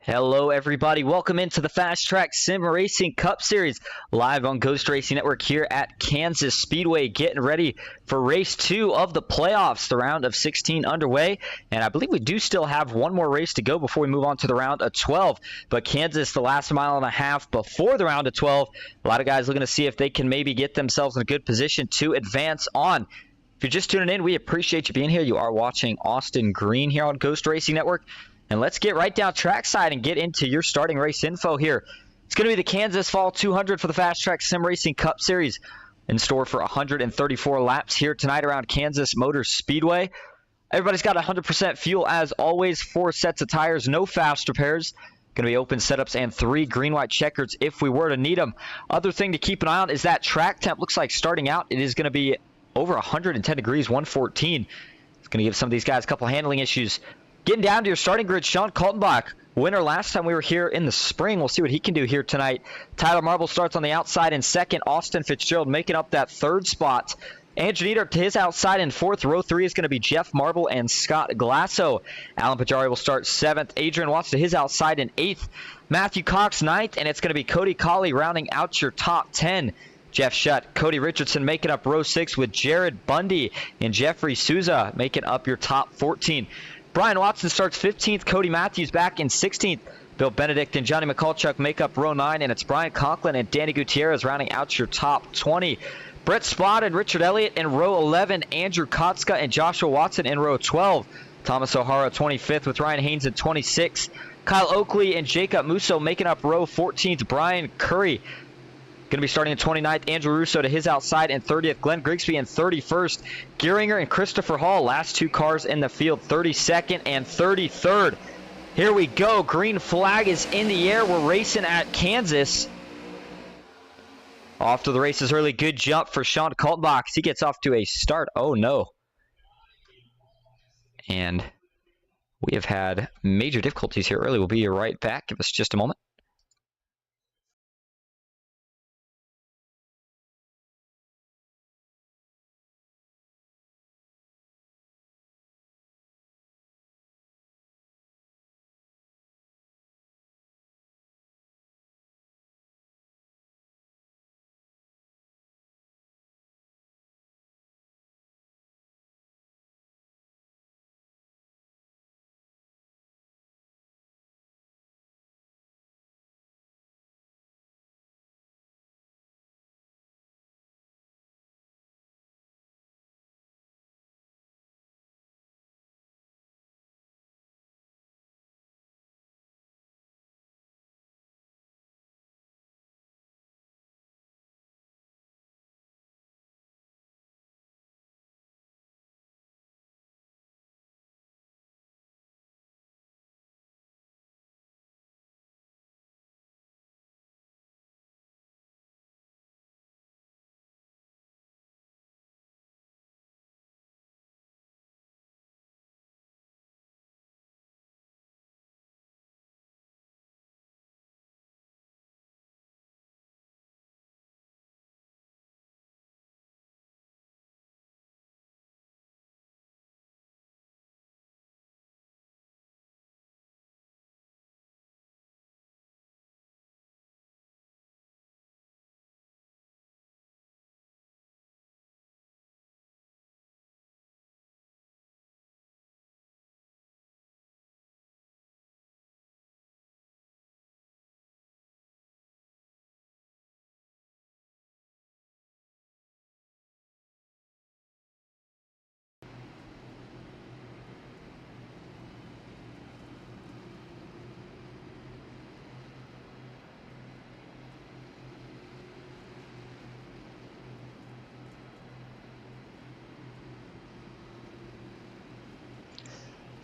Hello everybody, welcome into the FastTrack Sim Racing Cup Series, live on Ghost Racing Network here at Kansas Speedway, getting ready for race 2 of the playoffs, the round of 16 underway, and I believe we do still have one more race to go before we move on to the round of 12, but Kansas, the last mile and a half before the round of 12, a lot of guys looking to see if they can maybe get themselves in a good position to advance on. If you're just tuning in, we appreciate you being here. You are watching Austin Green here on Ghost Racing Network. And let's get right down trackside and get into your starting race info here. It's going to be the Kansas Fall 200 for the FastTrack Sim Racing Cup Series, in store for 134 laps here tonight around Kansas Motor Speedway. Everybody's got 100% fuel as always, 4 sets of tires, no fast repairs. Going to be open setups and 3 green-white checkers if we were to need them. Other thing to keep an eye on is that track temp. Looks like starting out it is going to be over 110 degrees, 114. It's going to give some of these guys a couple handling issues. Getting down to your starting grid, Sean Kaltenbach, winner last time we were here in the spring. We'll see what he can do here tonight. Tyler Marble starts on the outside in second. Austin Fitzgerald making up that third spot. Andrew Nieder to his outside in fourth. Row 3 is going to be Jeff Marble and Scott Glasso. Alan Pajari will start 7th. Adrian Watts to his outside in 8th. Matthew Cox 9th, and it's going to be Cody Colley rounding out your top 10. Jeff Shutt, Cody Richardson making up row 6 with Jared Bundy and Jeffrey Souza making up your top 14. Brian Watson starts 15th. Cody Matthews back in 16th. Bill Benedict and Johnny McCulchuk make up row 9, and it's Brian Conklin and Danny Gutierrez rounding out your top 20. Brett Spott and Richard Elliott in row 11. Andrew Kotska and Joshua Watson in row 12. Thomas O'Hara 25th with Ryan Haynes in 26th. Kyle Oakley and Jacob Musso making up row 14th. Brian Curry going to be starting in 29th. Andrew Russo to his outside in 30th. Glenn Grigsby in 31st. Gearinger and Christopher Hall, last 2 cars in the field, 32nd and 33rd. Here we go. Green flag is in the air. We're racing at Kansas. Off to the races early. Good jump for Sean Kaltenbach. He gets off to a start. Oh, no. And we have had major difficulties here early. We'll be right back. Give us just a moment.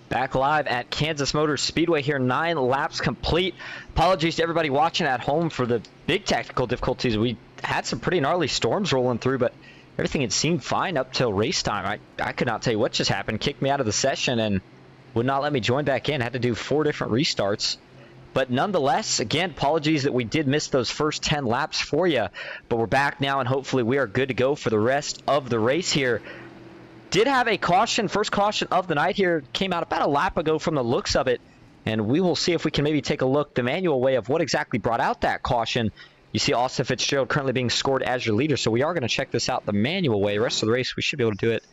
Back live at Kansas Motor Speedway here, 9 laps complete. Apologies to everybody watching at home for the big technical difficulties. We had some pretty gnarly storms rolling through, but everything had seemed fine up till race time. I could not tell you what just happened. Kicked me out of the session and would not let me join back in. Had to do 4 different restarts. But nonetheless, again, apologies that we did miss those first 10 laps for you. But we're back now, and hopefully we are good to go for the rest of the race here. Did have a caution, first caution of the night here. Came out about a lap ago from the looks of it. And we will see if we can maybe take a look the manual way of what exactly brought out that caution. You see Austin Fitzgerald currently being scored as your leader, so we are going to check this out the manual way. The rest of the race, we should be able to do it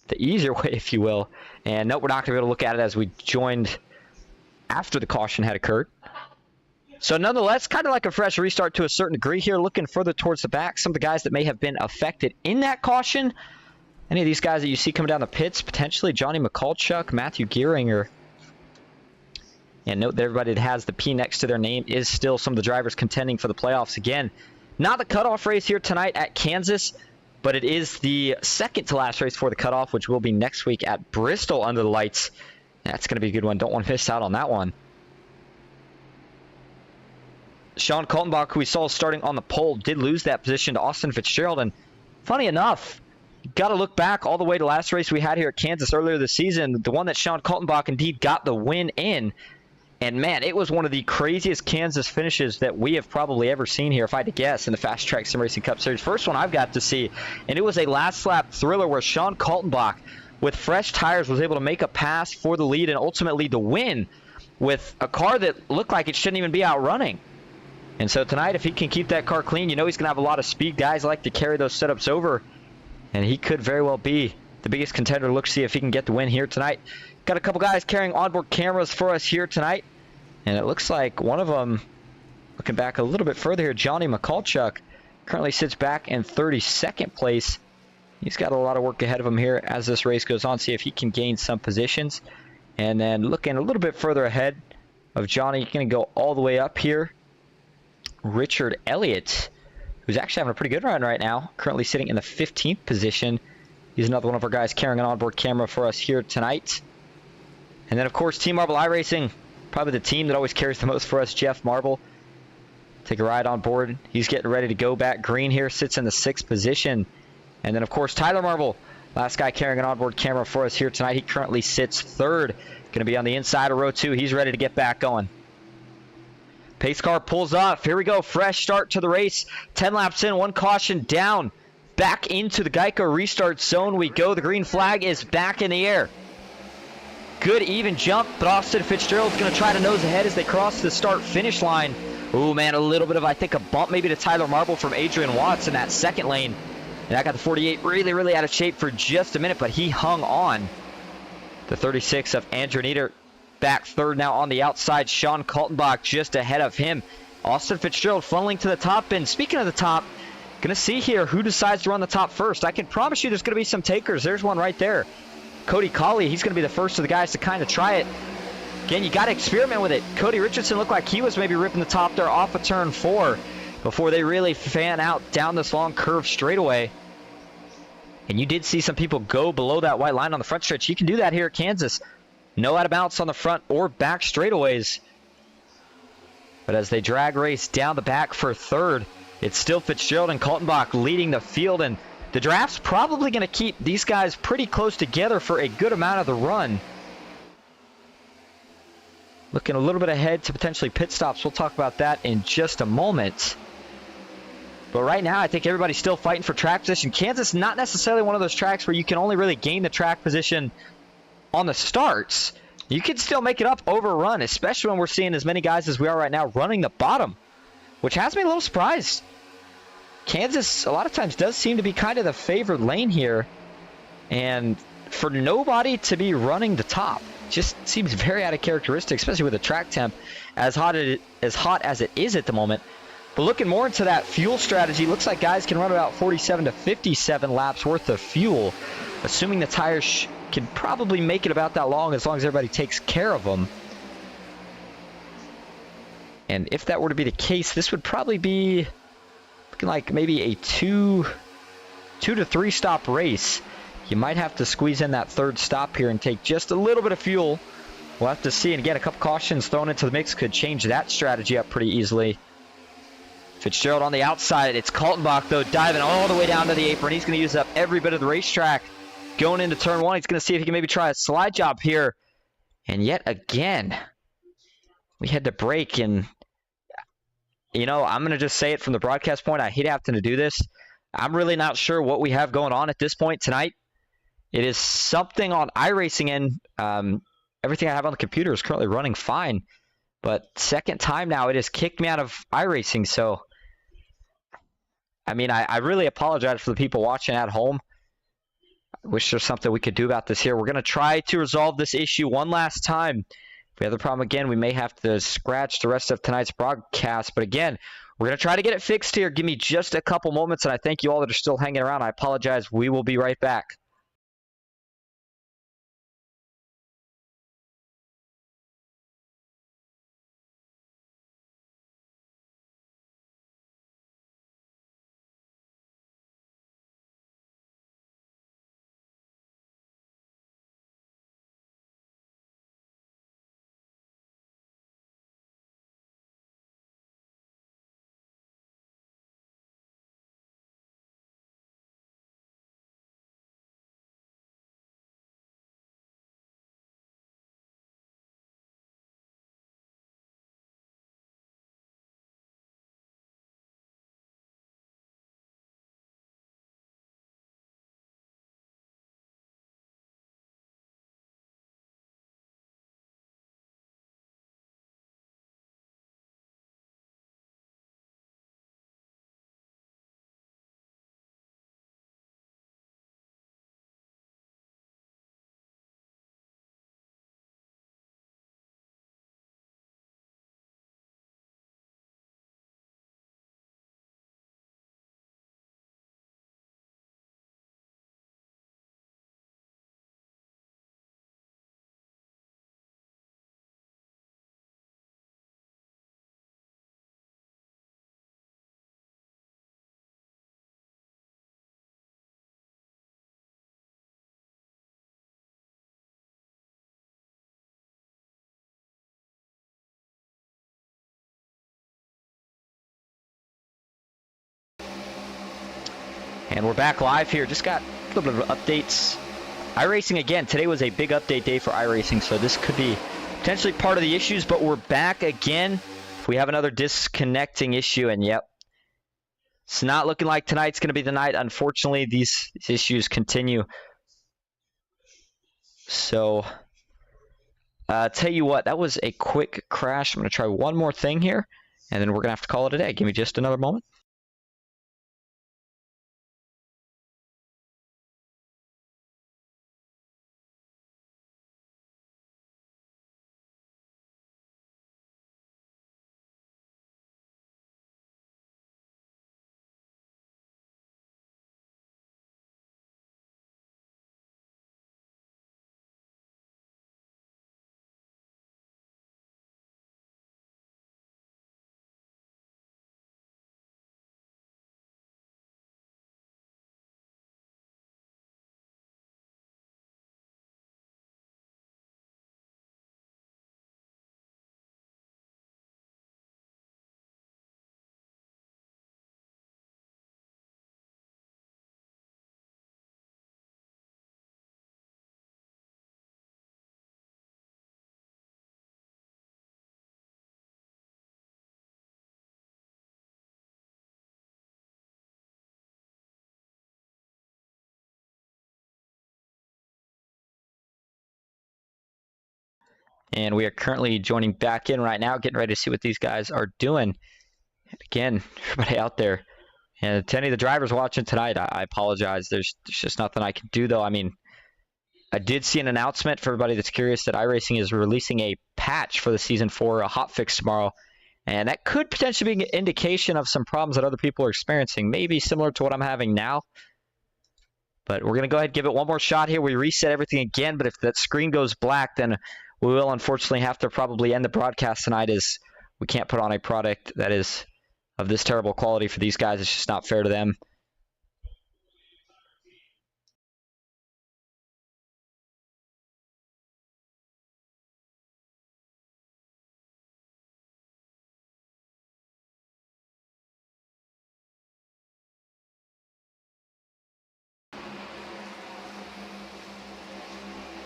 the easier way, if you will. And no, we're not going to be able to look at it as we joined after the caution had occurred. So nonetheless, kind of like a fresh restart to a certain degree here, looking further towards the back. Some of the guys that may have been affected in that caution. Any of these guys that you see coming down the pits, potentially Johnny McCulchuk, Matthew Gearinger. And note that everybody that has the P next to their name is still some of the drivers contending for the playoffs again. Not the cutoff race here tonight at Kansas, but it is the second to last race for the cutoff, which will be next week at Bristol under the lights. That's going to be a good one. Don't want to miss out on that one. Sean Kaltenbach, who we saw starting on the pole, did lose that position to Austin Fitzgerald. And funny enough, got to look back all the way to the last race we had here at Kansas earlier this season, the one that Sean Kaltenbach indeed got the win in. And man, it was one of the craziest Kansas finishes that we have probably ever seen here, if I had to guess, in the FastTrack Sim Racing Cup Series. First one I've got to see. And it was a last lap thriller where Sean Kaltenbach, with fresh tires, was able to make a pass for the lead and ultimately the win with a car that looked like it shouldn't even be out running. And so tonight, if he can keep that car clean, you know he's going to have a lot of speed. Guys like to carry those setups over. And he could very well be the biggest contender. Look, see if he can get the win here tonight. Got a couple guys carrying onboard cameras for us here tonight. And it looks like one of them, looking back a little bit further here, Johnny McCulchuk, currently sits back in 32nd place. He's got a lot of work ahead of him here as this race goes on. See if he can gain some positions. And then looking a little bit further ahead of Johnny, going to go all the way up here. Richard Elliott, who's actually having a pretty good run right now, currently sitting in the 15th position. He's another one of our guys carrying an onboard camera for us here tonight. And then, of course, Team Marble iRacing, probably the team that always carries the most for us, Jeff Marble. Take a ride on board. He's getting ready to go back green here, sits in the 6th position. And then, of course, Tyler Marble, last guy carrying an onboard camera for us here tonight. He currently sits 3rd. Going to be on the inside of row 2. He's ready to get back going. Pace car pulls off. Here we go. Fresh start to the race. 10 laps in. 1 caution down. Back into the Geico restart zone we go. The green flag is back in the air. Good even jump, but Austin Fitzgerald's going to try to nose ahead as they cross the start-finish line. Oh, man, a little bit of, I think, a bump maybe to Tyler Marble from Adrian Watts in that second lane. And I got the 48 really, really out of shape for just a minute, but he hung on. The 36 of Andrew Nieder back 3rd now on the outside. Sean Kaltenbach just ahead of him. Austin Fitzgerald funneling to the top. And speaking of the top, going to see here who decides to run the top first. I can promise you there's going to be some takers. There's one right there. Cody Colley, he's going to be the first of the guys to kind of try it. Again, you got to experiment with it. Cody Richardson looked like he was maybe ripping the top there off of turn 4 before they really fan out down this long curve straightaway. And you did see some people go below that white line on the front stretch. You can do that here at Kansas. No out of bounds on the front or back straightaways. But as they drag race down the back for 3rd, it's still Fitzgerald and Kaltenbach leading the field. And the draft's probably going to keep these guys pretty close together for a good amount of the run. Looking a little bit ahead to potentially pit stops. We'll talk about that in just a moment. But right now, I think everybody's still fighting for track position. Kansas, not necessarily one of those tracks where you can only really gain the track position on the starts. You can still make it up over a run, especially when we're seeing as many guys as we are right now running the bottom, which has me a little surprised. Kansas, a lot of times, does seem to be kind of the favored lane here. And for nobody to be running the top just seems very out of characteristic, especially with the track temp as hot as it is at the moment. But looking more into that fuel strategy, looks like guys can run about 47 to 57 laps worth of fuel, assuming the tires can probably make it about that long as everybody takes care of them. And if that were to be the case, this would probably be looking like maybe a two to three stop race. You might have to squeeze in that 3rd stop here and take just a little bit of fuel. We'll have to see. And again, a couple cautions thrown into the mix could change that strategy up pretty easily. Fitzgerald on the outside. It's Kaltenbach, though, diving all the way down to the apron. He's going to use up every bit of the racetrack. Going into turn 1, he's going to see if he can maybe try a slide job here. And yet again, we had to brake. And, you know, I'm going to just say it from the broadcast point. I hate having to do this. I'm really not sure what we have going on at this point tonight. It is something on iRacing end. everything I have on the computer is currently running fine. But second time now, it has kicked me out of iRacing. So, I mean, I really apologize for the people watching at home. I wish there's something we could do about this here. We're going to try to resolve this issue one last time. If we have the problem again, we may have to scratch the rest of tonight's broadcast. But again, we're going to try to get it fixed here. Give me just a couple moments, and I thank you all that are still hanging around. I apologize. We will be right back. And we're back live here. Just got a little bit of updates. iRacing again. Today was a big update day for iRacing, so this could be potentially part of the issues, but we're back again. We have another disconnecting issue, and yep, it's not looking like tonight's going to be the night. Unfortunately, these issues continue. So, tell you what, that was a quick crash. I'm going to try one more thing here, and then we're going to have to call it a day. Give me just another moment. And we are currently joining back in right now, getting ready to see what these guys are doing. Again, everybody out there, and to any of the drivers watching tonight, I apologize. There's just nothing I can do, though. I mean, I did see an announcement for everybody that's curious that iRacing is releasing a patch for the season for a hotfix tomorrow. And that could potentially be an indication of some problems that other people are experiencing, maybe similar to what I'm having now. But we're going to go ahead and give it one more shot here. We reset everything again, but if that screen goes black, then we will unfortunately have to probably end the broadcast tonight, as we can't put on a product that is of this terrible quality for these guys. It's just not fair to them.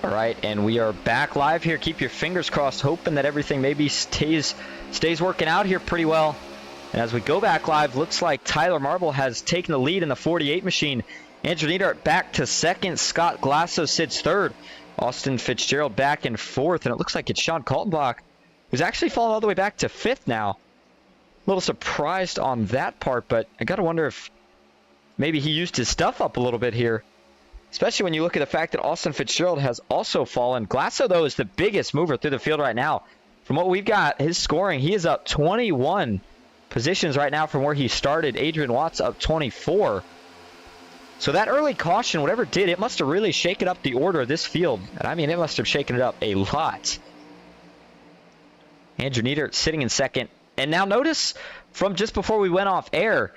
All right, and we are back live here. Keep your fingers crossed, hoping that everything maybe stays working out here pretty well. And as we go back live, looks like Tyler Marble has taken the lead in the 48 machine. Andrew Neidhart back to second. Scott Glasso sits third. Austin Fitzgerald back in 4th, and it looks like it's Sean Kaltenbach, who's actually fallen all the way back to 5th now. A little surprised on that part, but I got to wonder if maybe he used his stuff up a little bit here. Especially when you look at the fact that Austin Fitzgerald has also fallen. Glasso, though, is the biggest mover through the field right now. From what we've got, his scoring, he is up 21 positions right now from where he started. Adrian Watts up 24. So that early caution, whatever it did, it must have really shaken up the order of this field. And I mean, it must have shaken it up a lot. Andrew Nieder sitting in 2nd. And now notice, from just before we went off air,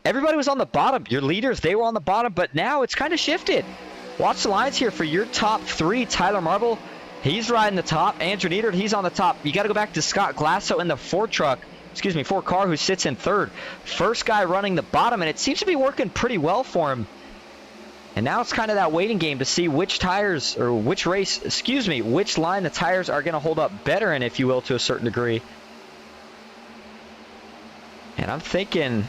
everybody was on the bottom. Your leaders, they were on the bottom, but now it's kind of shifted. Watch the lines here for your top 3. Tyler Marble, he's riding the top. Andrew Nieder, he's on the top. You got to go back to Scott Glasso in the 4 car, who sits in 3rd. First guy running the bottom, and it seems to be working pretty well for him. And now it's kind of that waiting game to see which tires, or which line the tires are going to hold up better in, if you will, to a certain degree. And I'm thinking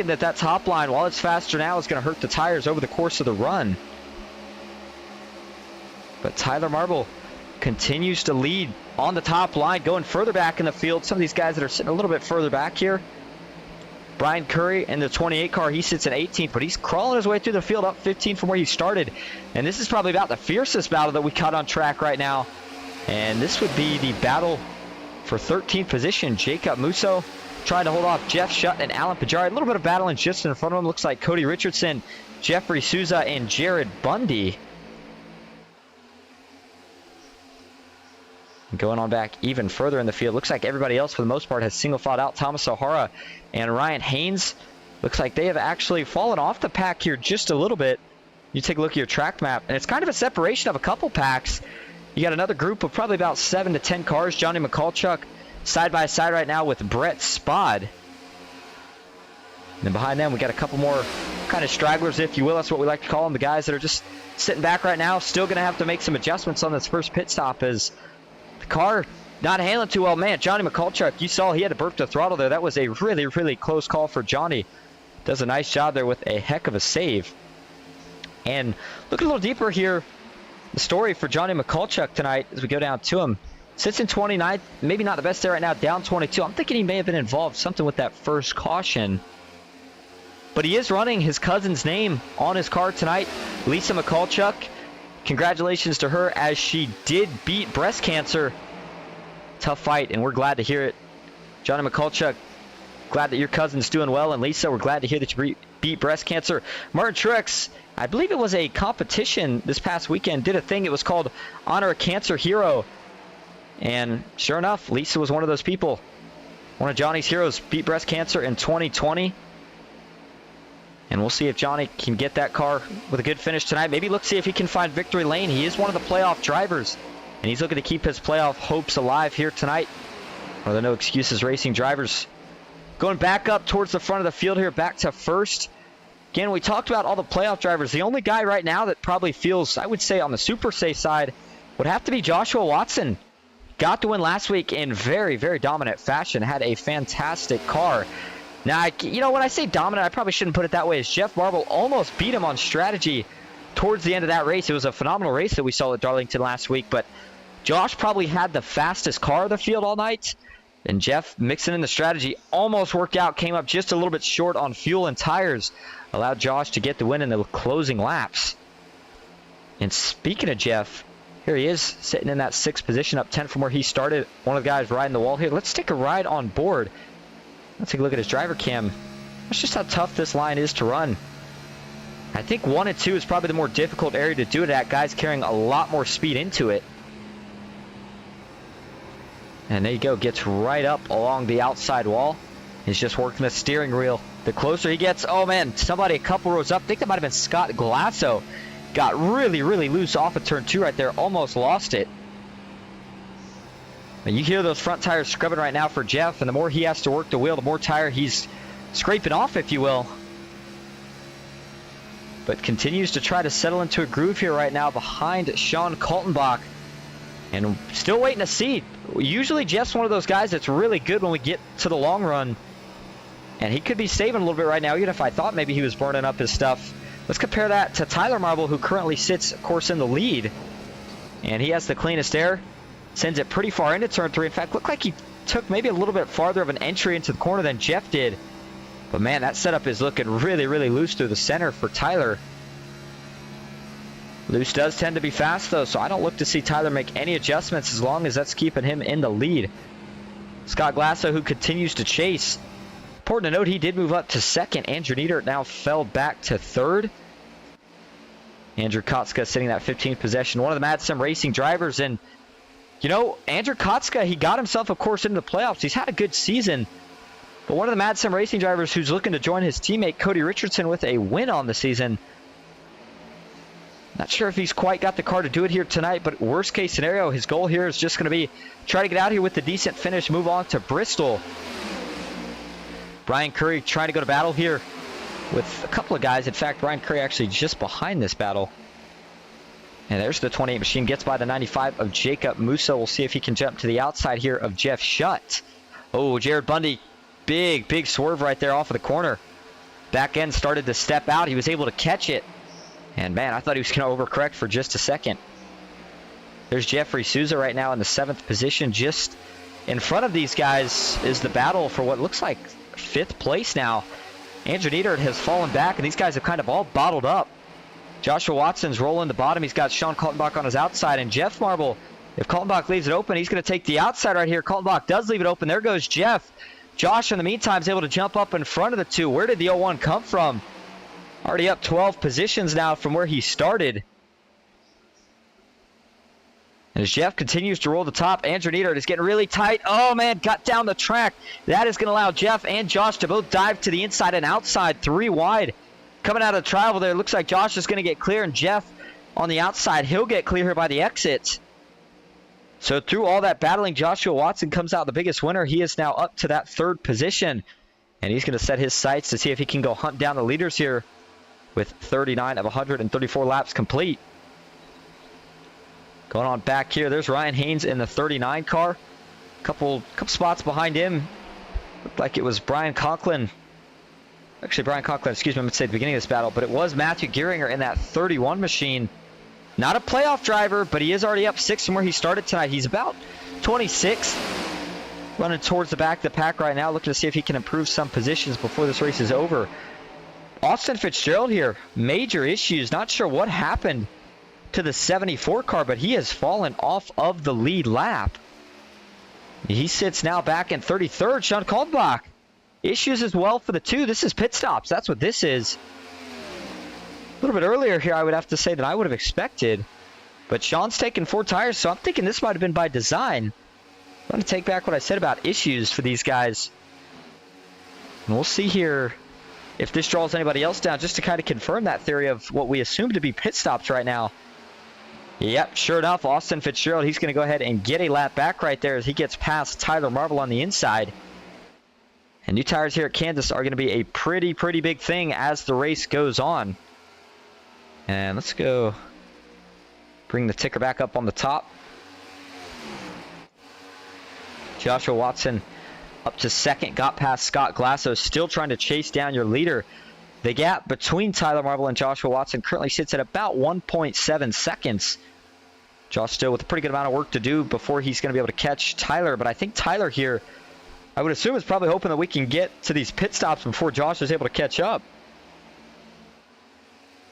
that top line, while it's faster now, is going to hurt the tires over the course of the run. But Tyler Marble continues to lead on the top line, going further back in the field. Some of these guys that are sitting a little bit further back here. Brian Curry in the 28 car, he sits in 18th, but he's crawling his way through the field, up 15 from where he started. And this is probably about the fiercest battle that we caught on track right now. And this would be the battle for 13th position. Jacob Musso trying to hold off Jeff Shutt and Alan Pajari. A little bit of battling just in front of him. Looks like Cody Richardson, Jeffrey Souza, and Jared Bundy. Going on back even further in the field. Looks like everybody else, for the most part, has single filed out. Thomas O'Hara and Ryan Haynes. Looks like they have actually fallen off the pack here just a little bit. You take a look at your track map, and it's kind of a separation of a couple packs. You got another group of probably about 7 to 10 cars. Johnny McCulchuk side by side right now with Brett Spod. And then behind them, we got a couple more kind of stragglers, if you will. That's what we like to call them. The guys that are just sitting back right now, still going to have to make some adjustments on this first pit stop, as the car not handling too well. Man, Johnny McCulchuk, you saw he had to burp the throttle there. That was a really, really close call for Johnny. Does a nice job there with a heck of a save. And look a little deeper here, the story for Johnny McCulchuk tonight as we go down to him. Sits in 29th, maybe not the best there right now, down 22. I'm thinking he may have been involved something with that first caution. But he is running his cousin's name on his car tonight, Lisa McCulchuk. Congratulations to her, as she did beat breast cancer. Tough fight, and we're glad to hear it. Johnny McCulchuk, glad that your cousin's doing well. And Lisa, we're glad to hear that you beat breast cancer. Martin Truex, I believe it was a competition this past weekend, did a thing. It was called Honor a Cancer Hero. And sure enough, Lisa was one of those people. One of Johnny's heroes, beat breast cancer in 2020. And we'll see if Johnny can get that car with a good finish tonight. Maybe look, see if he can find victory lane. He is one of the playoff drivers, and he's looking to keep his playoff hopes alive here tonight. One of the No Excuses Racing drivers. Going back up towards the front of the field here, back to first. Again, we talked about all the playoff drivers. The only guy right now that probably feels, I would say, on the super safe side would have to be Joshua Watson. Got the win last week in very, very dominant fashion. Had a fantastic car. Now, when I say dominant, I probably shouldn't put it that way, as Jeff Marble almost beat him on strategy towards the end of that race. It was a phenomenal race that we saw at Darlington last week, but Josh probably had the fastest car of the field all night, and Jeff, mixing in the strategy, almost worked out, came up just a little bit short on fuel and tires, allowed Josh to get the win in the closing laps. And speaking of Jeff, here he is, sitting in that 6th position, up 10 from where he started. One of the guys riding the wall here. Let's take a ride on board. Let's take a look at his driver cam. That's just how tough this line is to run. I think 1 and 2 is probably the more difficult area to do it at. Guys carrying a lot more speed into it. And there you go. Gets right up along the outside wall. He's just working the steering wheel. The closer he gets, oh man, somebody a couple rows up. I think that might have been Scott Glasso. Got really, really loose off of turn 2 right there. Almost lost it. And you hear those front tires scrubbing right now for Jeff, and the more he has to work the wheel, the more tire he's scraping off, if you will. But continues to try to settle into a groove here right now behind Sean Kaltenbach. And still waiting to see. Usually Jeff's one of those guys that's really good when we get to the long run. And he could be saving a little bit right now, even if I thought maybe he was burning up his stuff Let's compare that to Tyler Marble, who currently sits, of course, in the lead. And he has the cleanest air. Sends it pretty far into turn 3. In fact, looked like he took maybe a little bit farther of an entry into the corner than Jeff did. But man, that setup is looking really, really loose through the center for Tyler. Loose does tend to be fast, though, so I don't look to see Tyler make any adjustments as long as that's keeping him in the lead. Scott Glasso, who continues to chase. Important to note, he did move up to second. Andrew Nieder now fell back to third. Andrew Kotska sitting that 15th possession. One of the Mad Sim Racing drivers. And, you know, Andrew Kotska, he got himself, of course, into the playoffs. He's had a good season. But one of the Mad Sim Racing drivers who's looking to join his teammate, Cody Richardson, with a win on the season. Not sure if he's quite got the car to do it here tonight, but worst case scenario, his goal here is just going to be try to get out here with a decent finish, move on to Bristol. Brian Curry trying to go to battle here with a couple of guys. In fact, Brian Curry actually just behind this battle. And there's the 28 machine, gets by the 95 of Jacob Musso. We'll see if he can jump to the outside here of Jeff Shutt. Oh, Jared Bundy, big swerve right there off of the corner. Back end started to step out. He was able to catch it. And man, I thought he was going to overcorrect for just a second. There's Jeffrey Souza right now in the 7th position. Just in front of these guys is the battle for what looks like 5th place now. Andrew Nieder has fallen back, and these guys have kind of all bottled up. Joshua Watson's rolling the bottom. He's got Sean Kaltenbach on his outside, and Jeff Marble, if Kaltenbach leaves it open, he's going to take the outside right here. Kaltenbach does leave it open. There goes Jeff. Josh, in the meantime, is able to jump up in front of the two. Where did the 01 come from? Already up 12 positions now from where he started. And as Jeff continues to roll the top, Andrew Nieder is getting really tight. Oh, man, got down the track. That is going to allow Jeff and Josh to both dive to the inside and outside, 3 wide. Coming out of the trial there, looks like Josh is going to get clear, and Jeff on the outside, he'll get clear here by the exit. So through all that battling, Joshua Watson comes out the biggest winner. He is now up to that 3rd position, and he's going to set his sights to see if he can go hunt down the leaders here with 39 of 134 laps complete. Going on back here, there's Ryan Haynes in the 39 car. Couple spots behind him. Looked like it was Brian Conklin. Actually, Brian Conklin, excuse me, I meant to say at the beginning of this battle, but it was Matthew Gearinger in that 31 machine. Not a playoff driver, but he is already up 6 from where he started tonight. He's about 26, running towards the back of the pack right now, looking to see if he can improve some positions before this race is over. Austin Fitzgerald here, major issues. Not sure what happened to the 74 car, but he has fallen off of the lead lap. He sits now back in 33rd. Sean Kaltenbach, issues as well for the 2. This is pit stops. That's what this is. A little bit earlier here, I would have to say that I would have expected. But Sean's taking 4 tires, so I'm thinking this might have been by design. I'm going to take back what I said about issues for these guys. And we'll see here if this draws anybody else down, just to kind of confirm that theory of what we assume to be pit stops right now. Yep, sure enough, Austin Fitzgerald, he's going to go ahead and get a lap back right there as he gets past Tyler Marble on the inside. And new tires here at Kansas are going to be a pretty big thing as the race goes on. And let's go bring the ticker back up on the top. Joshua Watson up to 2nd, got past Scott Glasso, still trying to chase down your leader. The gap between Tyler Marble and Joshua Watson currently sits at about 1.7 seconds. Josh still with a pretty good amount of work to do before he's going to be able to catch Tyler, but I think Tyler here, I would assume, is probably hoping that we can get to these pit stops before Josh is able to catch up.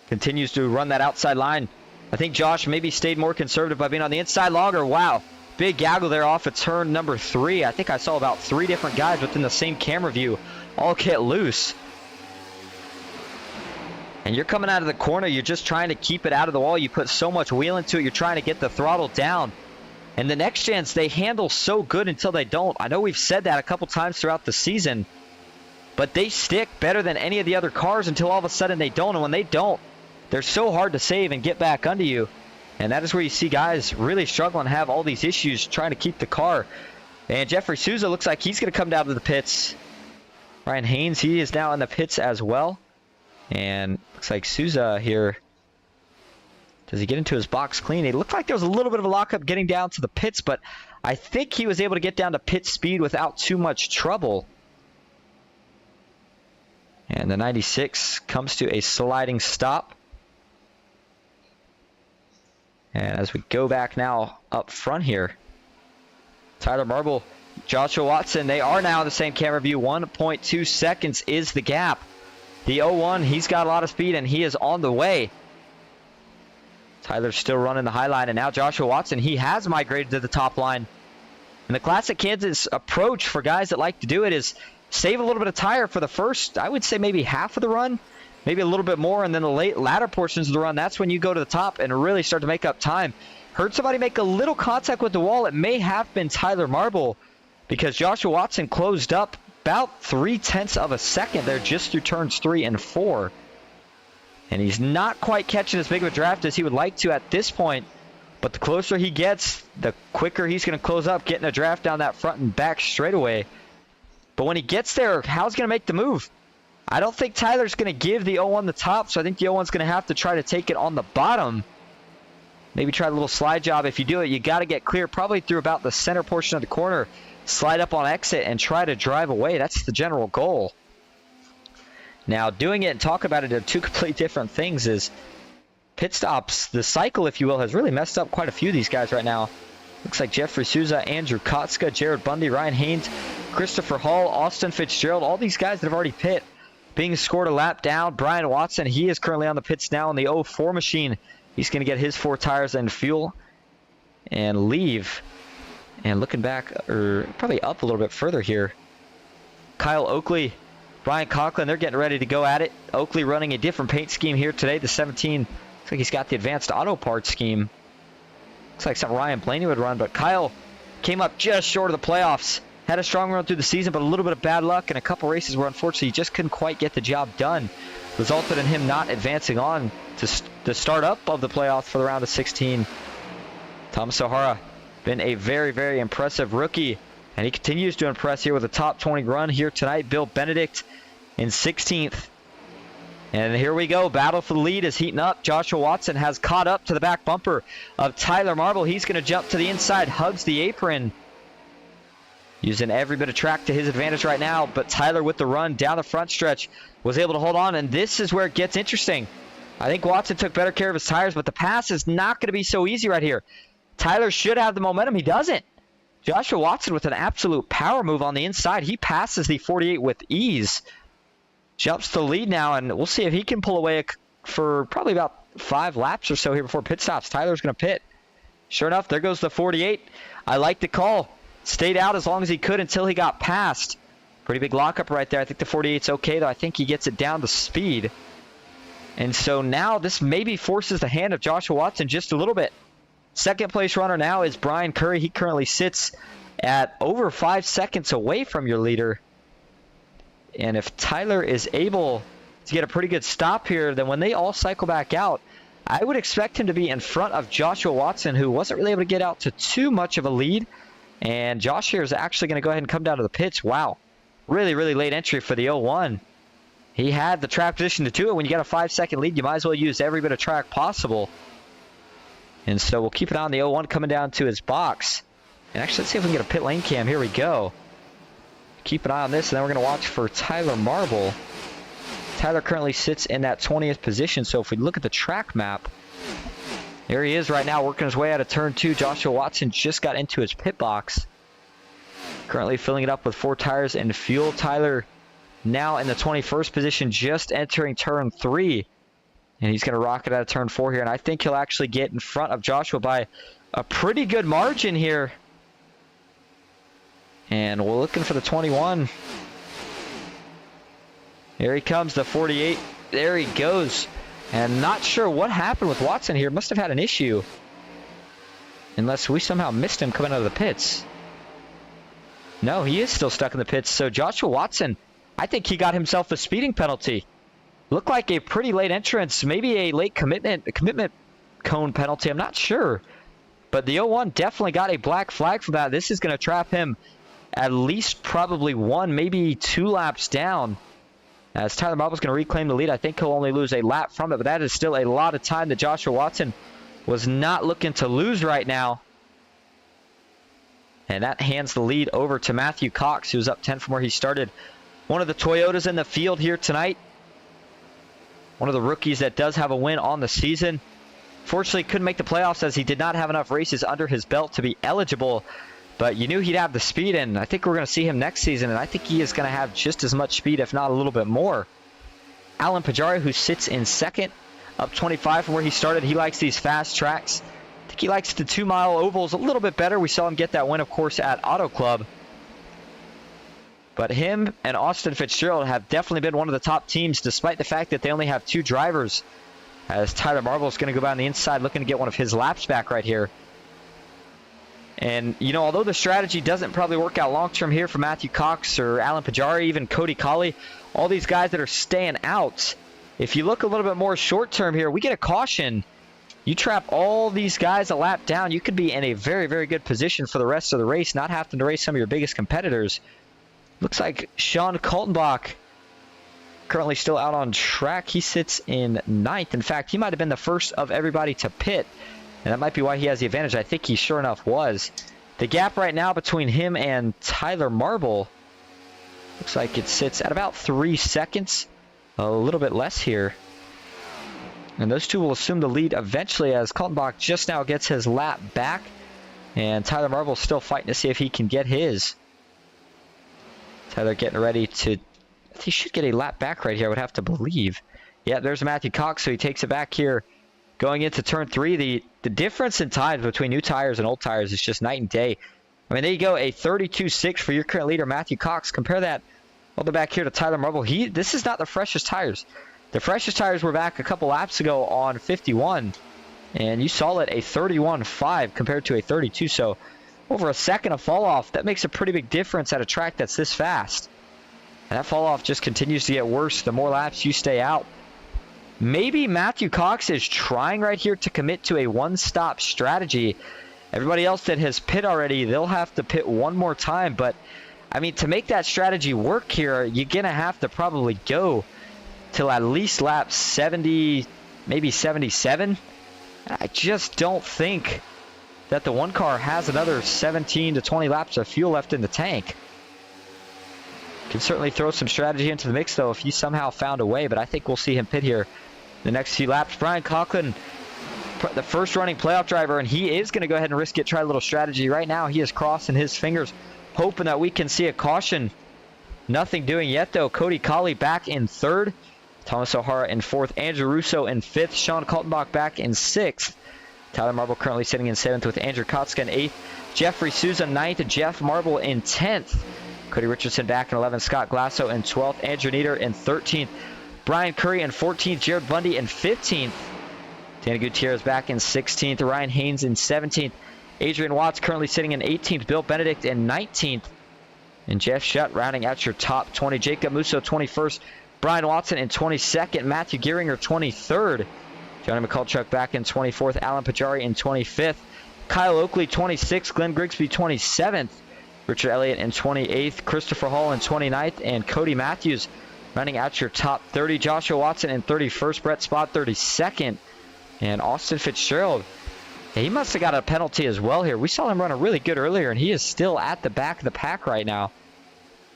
Continues to run that outside line. I think Josh maybe stayed more conservative by being on the inside longer. Wow. Big gaggle there off of turn number 3. I think I saw about 3 different guys within the same camera view all get loose. And you're coming out of the corner. You're just trying to keep it out of the wall. You put so much wheel into it. You're trying to get the throttle down. And the next gens, they handle so good until they don't. I know we've said that a couple times throughout the season. But they stick better than any of the other cars until all of a sudden they don't. And when they don't, they're so hard to save and get back under you. And that is where you see guys really struggle and have all these issues trying to keep the car. And Jeffrey Souza looks like he's going to come down to the pits. Ryan Haynes, he is now in the pits as well. And looks like Souza here, does he get into his box clean? It looked like there was a little bit of a lockup getting down to the pits, but I think he was able to get down to pit speed without too much trouble. And the 96 comes to a sliding stop. And as we go back now up front here, Tyler Marble, Joshua Watson, they are now in the same camera view. 1.2 seconds is the gap. The 01, he's got a lot of speed and he is on the way. Tyler's still running the high line, and now Joshua Watson, he has migrated to the top line. And the classic Kansas approach for guys that like to do it is save a little bit of tire for the first, I would say maybe half of the run, maybe a little bit more, and then the latter portions of the run, that's when you go to the top and really start to make up time. Heard somebody make a little contact with the wall. It may have been Tyler Marble, because Joshua Watson closed up about 0.3 of a second there just through turns 3 and 4. And he's not quite catching as big of a draft as he would like to at this point. But the closer he gets, the quicker he's going to close up, getting a draft down that front and back straightaway. But when he gets there, how's he going to make the move? I don't think Tyler's going to give the 01 the top, so I think the 01's going to have to try to take it on the bottom. Maybe try a little slide job. If you do it, you got to get clear probably through about the center portion of the corner. Slide up on exit and try to drive away. That's the general goal. Now, doing it and talk about it are two completely different things. Is pit stops, the cycle, if you will, has really messed up quite a few of these guys right now. Looks like Jeffrey Souza, Andrew Kotska, Jared Bundy, Ryan Haynes, Christopher Hall, Austin Fitzgerald, all these guys that have already pit being scored a lap down. Brian Watson, he is currently on the pits now in the 04 machine. He's going to get his 4 tires and fuel and leave. And looking back, or probably up a little bit further here, Kyle Oakley, Brian Conklin, they're getting ready to go at it. Oakley running a different paint scheme here today. The 17, looks like he's got the advanced auto parts scheme. Looks like something Ryan Blaney would run, but Kyle came up just short of the playoffs. Had a strong run through the season, but a little bit of bad luck in a couple races where unfortunately he just couldn't quite get the job done. Resulted in him not advancing on to the start up of the playoffs for the round of 16. Thomas O'Hara, been a very, very impressive rookie, and he continues to impress here with a top 20 run here tonight. Bill Benedict in 16th. And here we go. Battle for the lead is heating up. Joshua Watson has caught up to the back bumper of Tyler Marble. He's going to jump to the inside, hugs the apron. Using every bit of track to his advantage right now, but Tyler with the run down the front stretch was able to hold on, and this is where it gets interesting. I think Watson took better care of his tires, but the pass is not going to be so easy right here. Tyler should have the momentum. He doesn't. Joshua Watson with an absolute power move on the inside. He passes the 48 with ease. Jumps to the lead now, and we'll see if he can pull away for probably about 5 laps or so here before pit stops. Tyler's going to pit. Sure enough, there goes the 48. I like the call. Stayed out as long as he could until he got past. Pretty big lockup right there. I think the 48's okay, though. I think he gets it down to speed. And so now this maybe forces the hand of Joshua Watson just a little bit. Second place runner now is Brian Curry. He currently sits at over 5 seconds away from your leader. And if Tyler is able to get a pretty good stop here, then when they all cycle back out, I would expect him to be in front of Joshua Watson, who wasn't really able to get out to too much of a lead. And Josh here is actually going to go ahead and come down to the pits. Wow. Really, really late entry for the 01. He had the track position to do it. When you got a 5-second lead, you might as well use every bit of track possible. And so we'll keep it on the 01 coming down to his box. And actually, let's see if we can get a pit lane cam. Here we go. Keep an eye on this, and then we're going to watch for Tyler Marble. Tyler currently sits in that 20th position, so if we look at the track map, there he is right now working his way out of turn 2. Joshua Watson just got into his pit box. Currently filling it up with 4 tires and fuel. Tyler now in the 21st position, just entering turn 3. And he's going to rocket out of turn 4 here, and I think he'll actually get in front of Joshua by a pretty good margin here. And we're looking for the 21. Here he comes, the 48. There he goes. And not sure what happened with Watson here. Must have had an issue. Unless we somehow missed him coming out of the pits. No, he is still stuck in the pits. So Joshua Watson, I think he got himself a speeding penalty. Looked like a pretty late entrance. Maybe a late commitment cone penalty. I'm not sure. But the 01 definitely got a black flag for that. This is going to trap him at least probably 1, maybe 2 laps down. As Tyler Marble's going to reclaim the lead, I think he'll only lose a lap from it, but that is still a lot of time that Joshua Watson was not looking to lose right now. And that hands the lead over to Matthew Cox, who's up 10 from where he started one of the Toyotas in the field here tonight. One of the rookies that does have a win on the season. Fortunately, couldn't make the playoffs as he did not have enough races under his belt to be eligible. But you knew he'd have the speed, and I think we're going to see him next season, and I think he is going to have just as much speed, if not a little bit more. Alan Pajari, who sits in second, up 25 from where he started. He likes these fast tracks. I think he likes the 2-mile ovals a little bit better. We saw him get that win, of course, at Auto Club. But him and Austin Fitzgerald have definitely been one of the top teams, despite the fact that they only have 2 drivers. As Tyler Marble is going to go down the inside, looking to get one of his laps back right here. And, you know, although the strategy doesn't probably work out long-term here for Matthew Cox or Alan Pajari, even Cody Colley, all these guys that are staying out, if you look a little bit more short-term here, we get a caution. You trap all these guys a lap down, you could be in a very, very good position for the rest of the race, not having to race some of your biggest competitors. Looks like Sean Kaltenbach currently still out on track. He sits in 9th. In fact, he might have been the first of everybody to pit. And that might be why he has the advantage. I think he sure enough was. The gap right now between him and Tyler Marble looks like it sits at about 3 seconds. A little bit less here. And those two will assume the lead eventually as Kaltenbach just now gets his lap back. And Tyler Marble still fighting to see if he can get his. Tyler getting ready to... He should get a lap back right here, I would have to believe. Yeah, there's Matthew Cox, so he takes it back here. Going into turn 3, the difference in times between new tires and old tires is just night and day. I mean, there you go, a 32.6 for your current leader, Matthew Cox. Compare that all the way back here to Tyler Marble. This is not the freshest tires. The freshest tires were back a couple laps ago on 51. And you saw it a 31.5 compared to a 32. So over a second of fall off, that makes a pretty big difference at a track that's this fast. And that fall off just continues to get worse the more laps you stay out. Maybe Matthew Cox is trying right here to commit to a one-stop strategy. Everybody else that has pit already, they'll have to pit one more time. But, I mean, to make that strategy work here, you're going to have to probably go till at least lap 70, maybe 77. I just don't think that the one car has another 17 to 20 laps of fuel left in the tank. Can certainly throw some strategy into the mix, though, if he somehow found a way. But I think we'll see him pit here the next few laps. Brian Conklin, the first running playoff driver, and he is going to go ahead and risk it, try a little strategy. Right now, he is crossing his fingers, hoping that we can see a caution. Nothing doing yet, though. Cody Colley back in 3rd. Thomas O'Hara in 4th. Andrew Russo in 5th. Sean Kaltenbach back in 6th. Tyler Marble currently sitting in 7th with Andrew Kotzka in 8th. Jeffrey Souza 9th. Jeff Marble in 10th. Cody Richardson back in 11th. Scott Glasso in 12th. Andrew Nieder in 13th. Brian Curry in 14th. Jared Bundy in 15th. Danny Gutierrez back in 16th. Ryan Haynes in 17th. Adrian Watts currently sitting in 18th. Bill Benedict in 19th. And Jeff Shutt rounding out your top 20. Jacob Musso 21st. Brian Watson in 22nd. Matthew Gearinger 23rd. Johnny McCulchuk back in 24th. Alan Pajari in 25th. Kyle Oakley 26th. Glenn Grigsby 27th. Richard Elliott in 28th. Christopher Hall in 29th. And Cody Matthews running out your top 30. Joshua Watson in 31st. Brett Spott 32nd. And Austin Fitzgerald, yeah, he must have got a penalty as well here. We saw him run a really good earlier, and he is still at the back of the pack right now.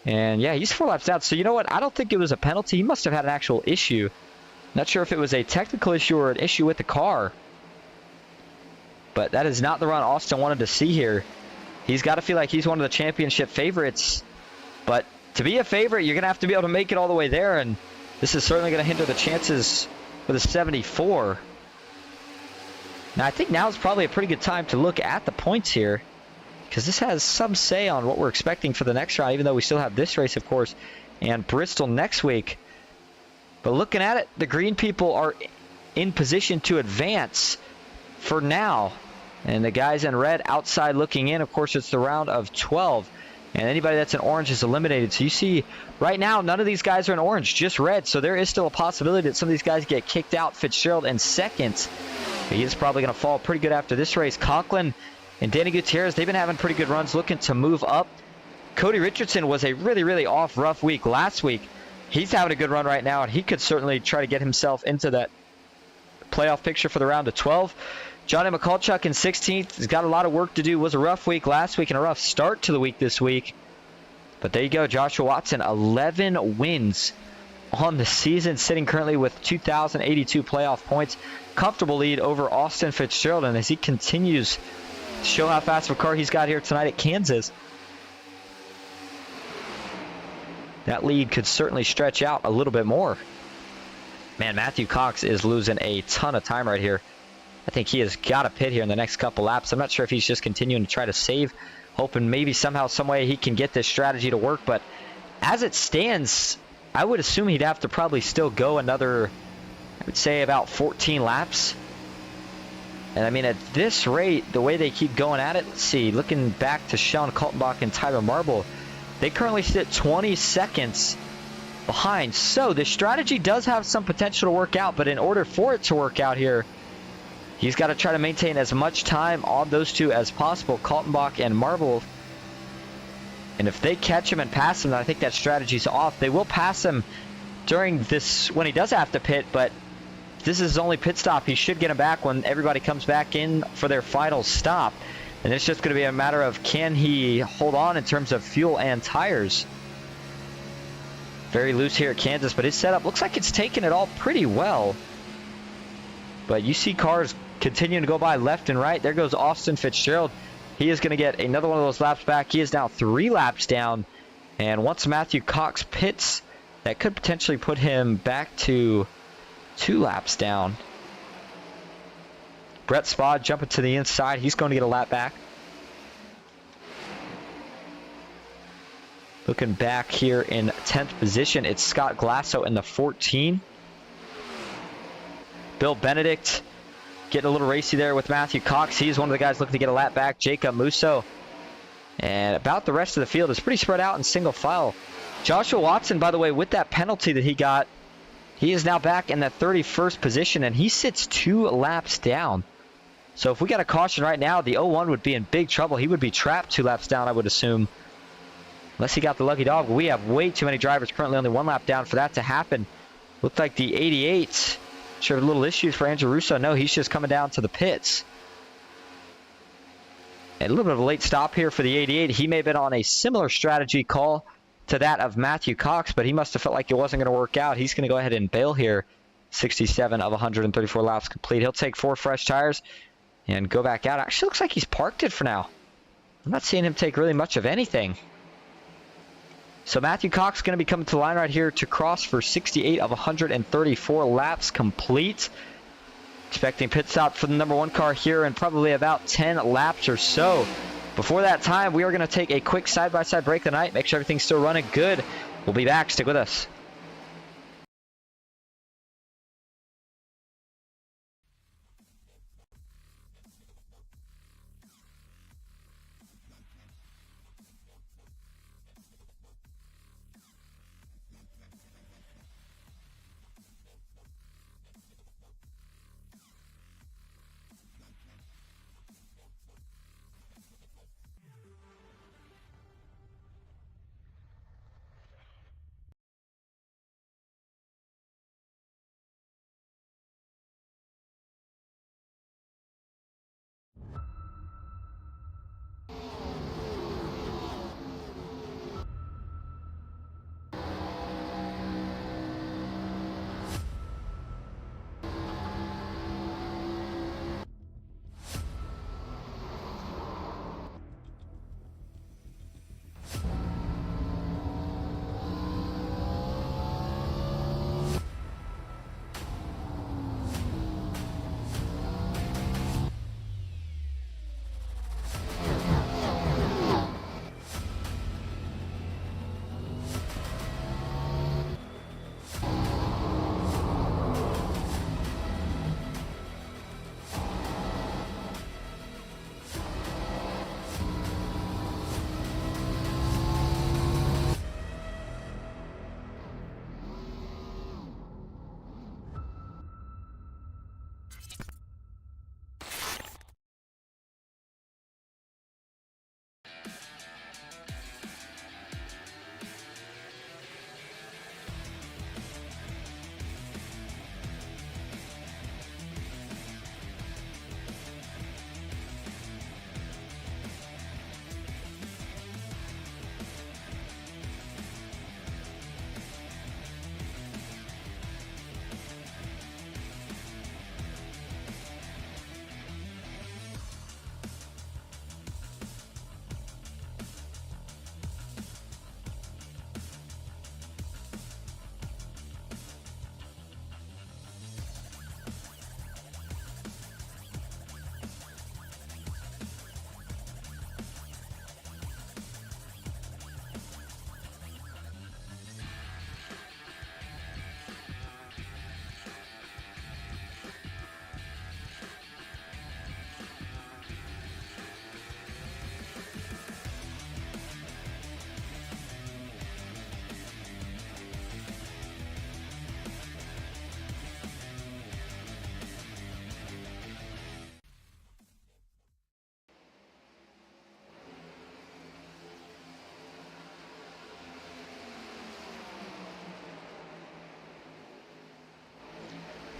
And yeah, he's 4 laps out. So you know what? I don't think it was a penalty. He must have had an actual issue. Not sure if it was a technical issue or an issue with the car. But that is not the run Austin wanted to see here. He's got to feel like he's one of the championship favorites. But to be a favorite, you're going to have to be able to make it all the way there. And this is certainly going to hinder the chances for the 74. Now, I think now is probably a pretty good time to look at the points here, because this has some say on what we're expecting for the next round, even though we still have this race, of course, and Bristol next week. But looking at it, the green people are in position to advance for now. And the guys in red outside looking in. Of course, it's the round of 12. And anybody that's in orange is eliminated. So you see, right now, none of these guys are in orange, just red. So there is still a possibility that some of these guys get kicked out. Fitzgerald in 2nd. He is probably going to fall pretty good after this race. Conklin and Danny Gutierrez, they've been having pretty good runs, looking to move up. Cody Richardson was a really, really off, rough week last week. He's having a good run right now, and he could certainly try to get himself into that playoff picture for the round of 12. Johnny McCulchuk in 16th. He's got a lot of work to do. Was a rough week last week and a rough start to the week this week. But there you go, Joshua Watson, 11 wins on the season, sitting currently with 2,082 playoff points. Comfortable lead over Austin Fitzgerald, and as he continues to show how fast of a car he's got here tonight at Kansas, that lead could certainly stretch out a little bit more. Man, Matthew Cox is losing a ton of time right here. I think he has got to pit here in the next couple laps. I'm not sure if he's just continuing to try to save, hoping maybe somehow, some way he can get this strategy to work. But as it stands, I would assume he'd have to probably still go another, I would say, about 14 laps. And I mean, at this rate, the way they keep going at it, let's see, looking back to Sean Kaltenbach and Tyler Marble, they currently sit 20 seconds behind. So the strategy does have some potential to work out, but in order for it to work out here, he's got to try to maintain as much time on those two as possible, Kaltenbach and Marble. And if they catch him and pass him, then I think that strategy's off. They will pass him during this, when he does have to pit, but this is his only pit stop. He should get him back when everybody comes back in for their final stop. And it's just going to be a matter of, can he hold on in terms of fuel and tires? Very loose here at Kansas, but his setup looks like it's taking it all pretty well. But you see cars continuing to go by left and right. There goes Austin Fitzgerald. He is going to get another one of those laps back. He is now 3 laps down. And once Matthew Cox pits, that could potentially put him back to 2 laps down. Brett Spod jumping to the inside. He's going to get a lap back. Looking back here in 10th position, it's Scott Glasso in the 14. Bill Benedict getting a little racy there with Matthew Cox. He's one of the guys looking to get a lap back. Jacob Musso. And about the rest of the field is pretty spread out in single file. Joshua Watson, by the way, with that penalty that he got, he is now back in that 31st position, and he sits 2 laps down. So if we got a caution right now, the 01 would be in big trouble. He would be trapped 2 laps down, I would assume. Unless he got the lucky dog. But we have way too many drivers currently only 1 lap down for that to happen. Looked like the 88 should have little issues for Andrew Russo. No, he's just coming down to the pits. And a little bit of a late stop here for the 88. He may have been on a similar strategy call to that of Matthew Cox, but he must have felt like it wasn't going to work out. He's going to go ahead and bail here. 67 of 134 laps complete. He'll take 4 fresh tires and go back out. Actually looks like he's parked it for now. I'm not seeing him take really much of anything. So Matthew Cox going to be coming to the line right here to cross for 68 of 134 laps complete. Expecting pit stop for the number 1 car here in probably about 10 laps or so. Before that time, we are going to take a quick side-by-side break tonight. Make sure everything's still running good. We'll be back. Stick with us.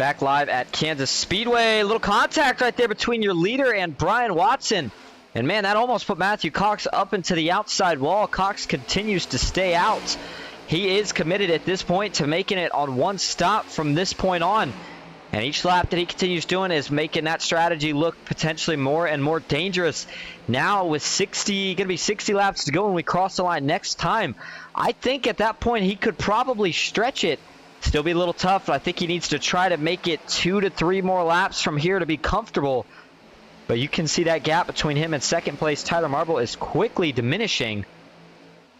Back live at Kansas Speedway. A little contact right there between your leader and Brian Watson. And man, that almost put Matthew Cox up into the outside wall. Cox continues to stay out. He is committed at this point to making it on one stop from this point on. And each lap that he continues doing is making that strategy look potentially more and more dangerous. Now with going to be 60 laps to go when we cross the line next time, I think at that point he could probably stretch it. Still be a little tough, but I think he needs to try to make it 2 to 3 more laps from here to be comfortable. But you can see that gap between him and second place Tyler Marble is quickly diminishing.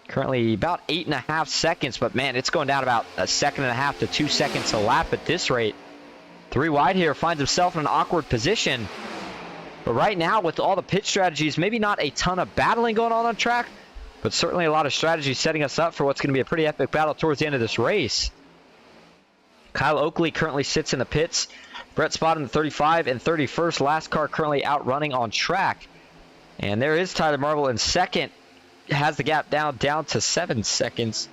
Currently about 8.5 seconds, but man, it's going down about 1.5 seconds to 2 seconds a lap at this rate. 3 wide here, finds himself in an awkward position. But right now, with all the pit strategies, maybe not a ton of battling going on track, but certainly a lot of strategy setting us up for what's going to be a pretty epic battle towards the end of this race. Kyle Oakley currently sits in the pits. Brett Spott in the 35 and 31st. Last car currently outrunning on track. And there is Tyler Marble in second. Has the gap down to 7 seconds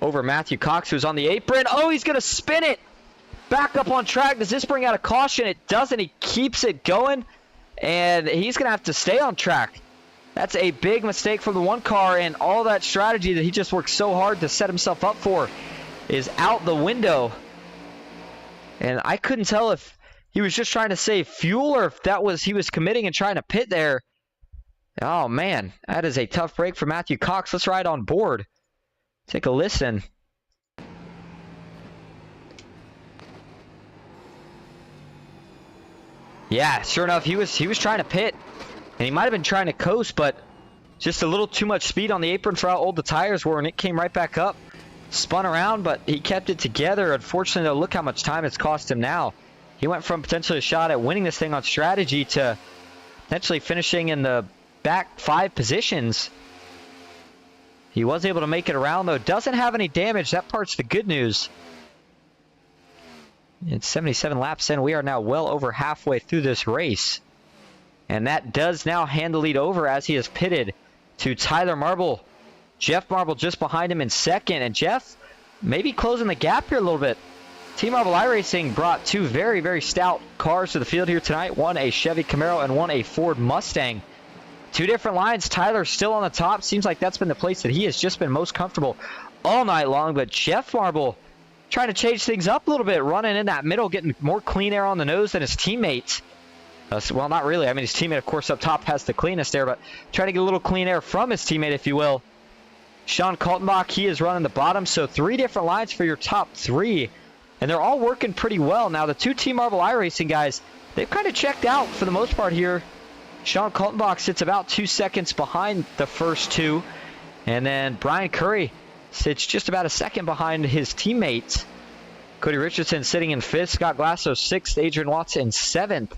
over Matthew Cox, who's on the apron. Oh, he's going to spin it. Back up on track. Does this bring out a caution? It doesn't. He keeps it going. And he's going to have to stay on track. That's a big mistake from the one car, and all that strategy that he just worked so hard to set himself up for is out the window. And I couldn't tell if he was just trying to save fuel or if that was he was committing and trying to pit there. Oh, man. That is a tough break for Matthew Cox. Let's ride on board. Take a listen. Yeah, sure enough, he was trying to pit. And he might have been trying to coast, but just a little too much speed on the apron for how old the tires were, and it came right back up. Spun around, but he kept it together. Unfortunately, though, look how much time it's cost him now. He went from potentially a shot at winning this thing on strategy to potentially finishing in the back 5 positions. He was able to make it around, though. Doesn't have any damage. That part's the good news. It's 77 laps in. We are now well over halfway through this race. And that does now hand the lead over as he is pitted to Tyler Marble. Jeff Marble just behind him in second, and Jeff maybe closing the gap here a little bit. Team Marble iRacing brought 2 very, very stout cars to the field here tonight. One a Chevy Camaro and one a Ford Mustang. 2 different lines. Tyler still on the top. Seems like that's been the place that he has just been most comfortable all night long. But Jeff Marble trying to change things up a little bit, running in that middle, getting more clean air on the nose than his teammates. Well, not really. I mean, his teammate, of course, up top has the cleanest air, but trying to get a little clean air from his teammate, if you will. Sean Kaltenbach, he is running the bottom, so 3 different lines for your top 3, and they're all working pretty well. Now, the 2 Team Marble iRacing guys, they've kind of checked out for the most part here. Sean Kaltenbach sits about 2 seconds behind the first 2, and then Brian Curry sits just about a second behind his teammates. Cody Richardson sitting in 5th, Scott Glasso 6th, Adrian Watts in 7th,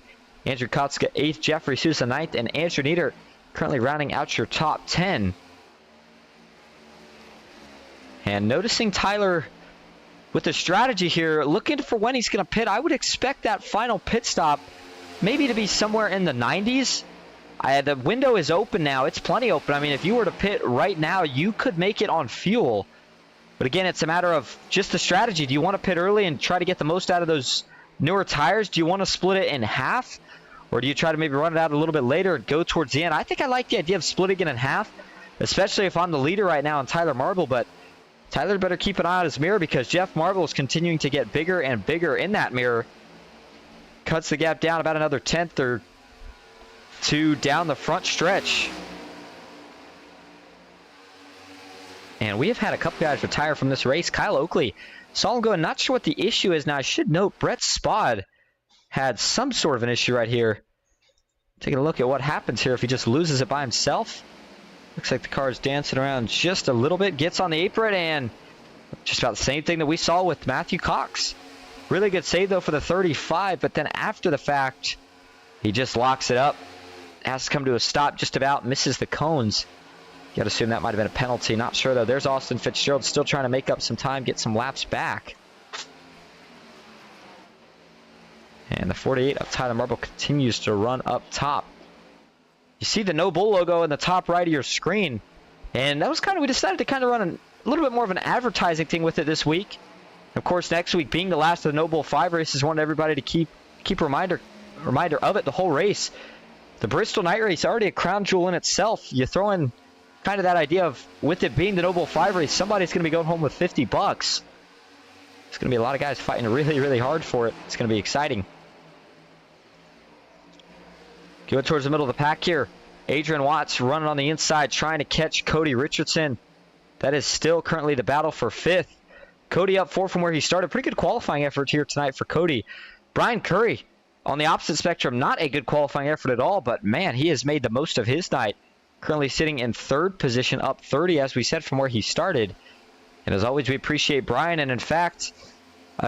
Andrew Kotska 8th, Jeffrey Sousa 9th, and Andrew Nieder currently rounding out your top 10. And noticing Tyler with the strategy here, looking for when he's going to pit. I would expect that final pit stop maybe to be somewhere in the 90s. The window is open now. It's plenty open. I mean, if you were to pit right now, you could make it on fuel. But again, it's a matter of just the strategy. Do you want to pit early and try to get the most out of those newer tires? Do you want to split it in half? Or do you try to maybe run it out a little bit later and go towards the end? I think I like the idea of splitting it in half, especially if I'm the leader right now in Tyler Marble. But Tyler better keep an eye on his mirror because Jeff Marble is continuing to get bigger and bigger in that mirror. Cuts the gap down about another 10th or 2 down the front stretch. And we have had a couple guys retire from this race. Kyle Oakley saw him going. Not sure what the issue is. Now, I should note Brett Spott had some sort of an issue right here. Taking a look at what happens here if he just loses it by himself. Looks like the car is dancing around just a little bit. Gets on the apron and just about the same thing that we saw with Matthew Cox. Really good save, though, for the 35. But then after the fact, he just locks it up. Has to come to a stop just about. Misses the cones. You got to assume that might have been a penalty. Not sure, though. There's Austin Fitzgerald still trying to make up some time, get some laps back. And the 48 of Tyler Marble continues to run up top. You see the No Bull logo in the top right of your screen. And that was kind of, we decided to kind of run a little bit more of an advertising thing with it this week. Of course, next week being the last of the No Bull 5 races, I want everybody to keep reminder of it the whole race. The Bristol Night Race, already a crown jewel in itself. You throw in kind of that idea of, with it being the No Bull 5 race, somebody's going to be going home with 50 bucks. There's going to be a lot of guys fighting really, really hard for it. It's going to be exciting. Going towards the middle of the pack here. Adrian Watts running on the inside, trying to catch Cody Richardson. That is still currently the battle for 5th. Cody up 4 from where he started. Pretty good qualifying effort here tonight for Cody. Brian Curry on the opposite spectrum, not a good qualifying effort at all, but man, he has made the most of his night. Currently sitting in 3rd position, up 30, as we said, from where he started. And as always, we appreciate Brian. And in fact,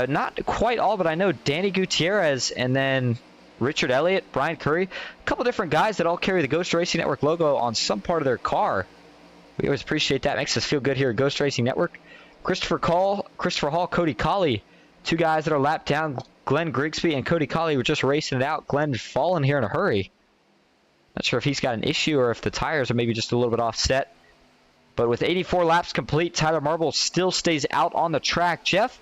not quite all, but I know Danny Gutierrez and then Richard Elliott, Brian Curry, a couple different guys that all carry the Ghost Racing Network logo on some part of their car. We always appreciate that. Makes us feel good here at Ghost Racing Network. Christopher Hall, Cody Colley, 2 guys that are lapped down. Glenn Grigsby and Cody Colley were just racing it out. Glenn falling here in a hurry. Not sure if he's got an issue or if the tires are maybe just a little bit offset. But with 84 laps complete, Tyler Marble still stays out on the track. Jeff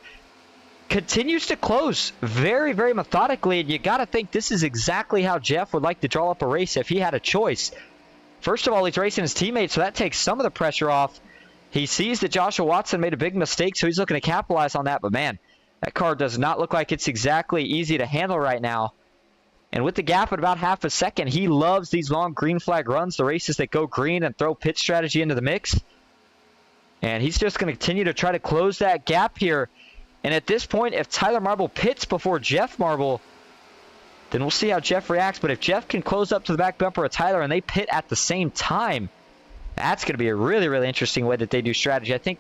continues to close very, very methodically, and you got to think this is exactly how Jeff would like to draw up a race if he had a choice. First of all, he's racing his teammates, so that takes some of the pressure off. He sees that Joshua Watson made a big mistake, so he's looking to capitalize on that. But man, that car does not look like it's exactly easy to handle right now. And with the gap at about half a second, he loves these long green flag runs, the races that go green and throw pit strategy into the mix. And he's just going to continue to try to close that gap here. And at this point, if Tyler Marble pits before Jeff Marble, then we'll see how Jeff reacts. But if Jeff can close up to the back bumper of Tyler and they pit at the same time, that's going to be a really, really interesting way that they do strategy. I think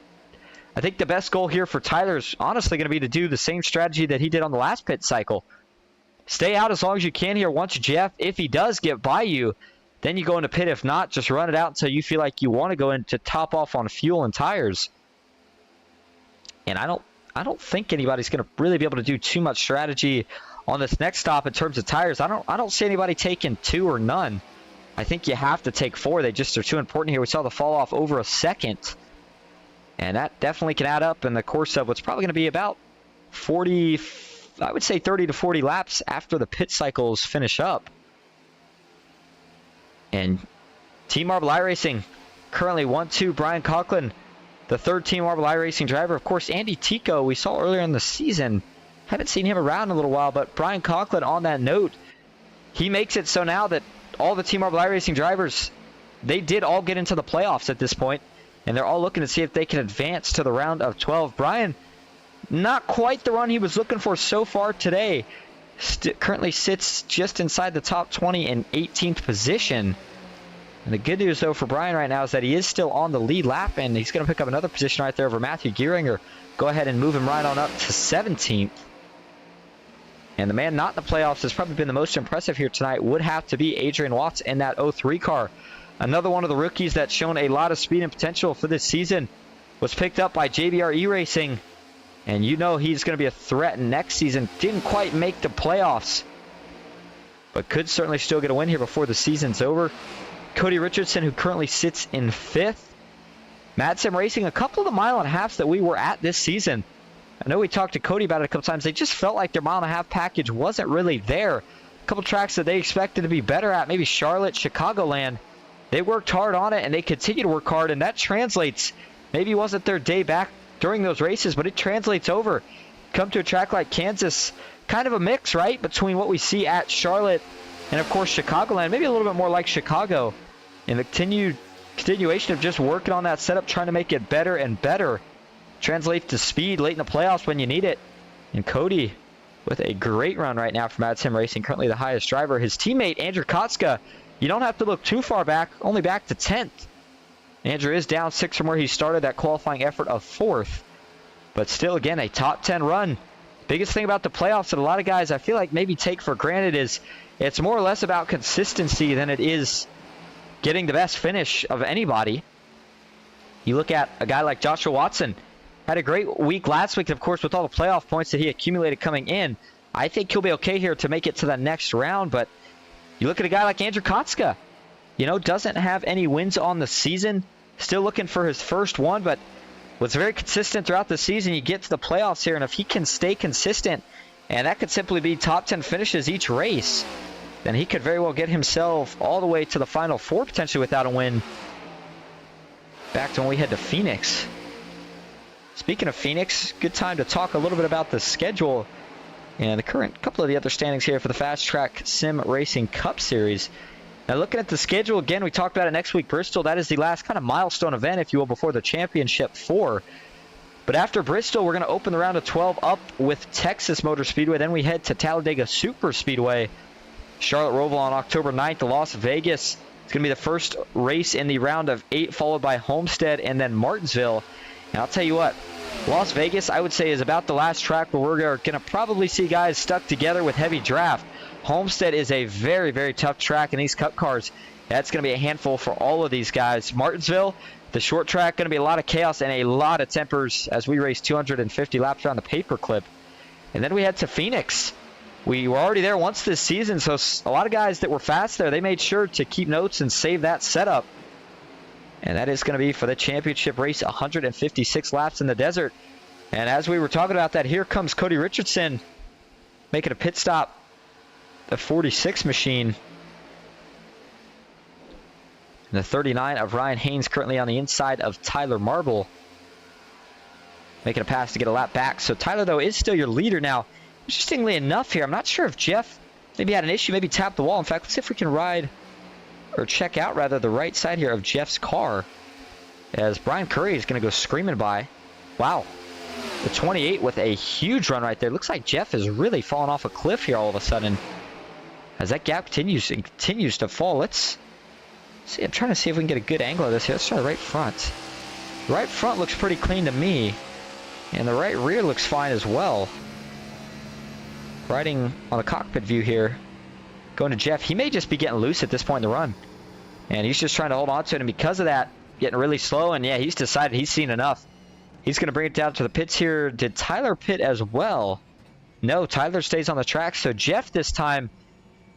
the best goal here for Tyler is honestly going to be to do the same strategy that he did on the last pit cycle. Stay out as long as you can here once Jeff, if he does get by you, then you go into pit. If not, just run it out until you feel like you want to go in to top off on fuel and tires. And I don't think anybody's going to really be able to do too much strategy on this next stop in terms of tires. I don't see anybody taking 2 or none. I think you have to take 4. They just are too important here. We saw the fall off over a second. And that definitely can add up in the course of what's probably going to be about 40, I would say 30 to 40 laps after the pit cycles finish up. And Team Marble iRacing currently 1-2. Brian Conklin, the 3rd Team Marble iRacing driver. Of course, Andy Tico, we saw earlier in the season. Haven't seen him around in a little while, but Brian Conklin on that note, he makes it so now that all the Team Marble iRacing drivers, they did all get into the playoffs at this point, and they're all looking to see if they can advance to the round of 12. Brian, not quite the run he was looking for so far today. Currently sits just inside the top 20 in 18th position. And the good news, though, for Brian right now is that he is still on the lead lap, and he's going to pick up another position right there over Matthew Gearinger. Go ahead and move him right on up to 17th. And the man not in the playoffs has probably been the most impressive here tonight would have to be Adrian Watts in that 03 car. Another one of the rookies that's shown a lot of speed and potential for this season was picked up by JBR E-Racing. And you know he's going to be a threat next season. Didn't quite make the playoffs, but could certainly still get a win here before the season's over. Cody Richardson, who currently sits in 5th. Mad Sim Racing, a couple of the mile and a halves that we were at this season. I know we talked to Cody about it a couple times. They just felt like their mile and a half package wasn't really there. A couple tracks that they expected to be better at, maybe Charlotte, Chicagoland. They worked hard on it, and they continue to work hard, and that translates. Maybe it wasn't their day back during those races, but it translates over. Come to a track like Kansas, kind of a mix, right, between what we see at Charlotte and, of course, Chicagoland. Maybe a little bit more like Chicago. And the continuation of just working on that setup, trying to make it better and better. Translates to speed late in the playoffs when you need it. And Cody with a great run right now for Mad Sim Racing, currently the highest driver. His teammate, Andrew Kotska, you don't have to look too far back, only back to 10th. Andrew is down 6 from where he started that qualifying effort of 4th. But still, again, a top 10 run. Biggest thing about the playoffs that a lot of guys I feel like maybe take for granted is it's more or less about consistency than it is getting the best finish of anybody. You look at a guy like Joshua Watson, had a great week last week, of course, with all the playoff points that he accumulated coming in. I think he'll be okay here to make it to the next round, but you look at a guy like Andrew Kotska, you know, doesn't have any wins on the season, still looking for his first one, but was very consistent throughout the season. You get to the playoffs here, and if he can stay consistent, and that could simply be top 10 finishes each race, then he could very well get himself all the way to the Final Four, potentially without a win. Back to when we head to Phoenix. Speaking of Phoenix, good time to talk a little bit about the schedule and the current couple of the other standings here for the FastTrack Sim Racing Cup Series. Now, looking at the schedule, again, we talked about it next week. Bristol, that is the last kind of milestone event, if you will, before the Championship 4. But after Bristol, we're going to open the round of 12 up with Texas Motor Speedway. Then we head to Talladega Super Speedway. Charlotte Roval on October 9th. Las Vegas, it's going to be the first race in the round of 8, followed by Homestead and then Martinsville. And I'll tell you what, Las Vegas, I would say, is about the last track where we're going to probably see guys stuck together with heavy draft. Homestead is a very, very tough track, and these Cup cars, that's going to be a handful for all of these guys. Martinsville, the short track, going to be a lot of chaos and a lot of tempers as we race 250 laps around the paperclip. And then we head to Phoenix. We were already there once this season, so a lot of guys that were fast there, they made sure to keep notes and save that setup. And that is going to be for the championship race, 156 laps in the desert. And as we were talking about that, here comes Cody Richardson making a pit stop. The 46 machine. And the 39 of Ryan Haynes currently on the inside of Tyler Marble. Making a pass to get a lap back. So Tyler, though, is still your leader now. Interestingly enough here, I'm not sure if Jeff maybe had an issue, maybe tapped the wall. In fact, let's see if we can ride, or check out rather, the right side here of Jeff's car. As Brian Curry is going to go screaming by. Wow. The 28 with a huge run right there. Looks like Jeff has really fallen off a cliff here all of a sudden. As that gap continues to fall. Let's see. I'm trying to see if we can get a good angle of this here. Let's try the right front. The right front looks pretty clean to me. And the right rear looks fine as well. Riding on the cockpit view here. Going to Jeff. He may just be getting loose at this point in the run. And he's just trying to hold on to it. And because of that, getting really slow. And yeah, he's decided he's seen enough. He's going to bring it down to the pits here. Did Tyler pit as well? No, Tyler stays on the track. So Jeff this time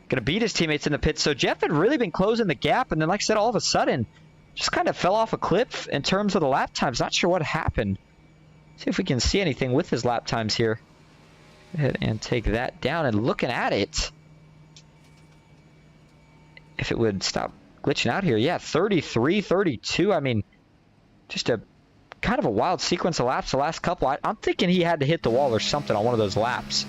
going to beat his teammates in the pits. So Jeff had really been closing the gap. And then, like I said, all of a sudden, just kind of fell off a cliff in terms of the lap times. Not sure what happened. See if we can see anything with his lap times here. Go ahead and take that down. And looking at it, if it would stop glitching out here. Yeah, 33, 32. I mean, just a kind of a wild sequence of laps the last couple. I'm thinking he had to hit the wall or something on one of those laps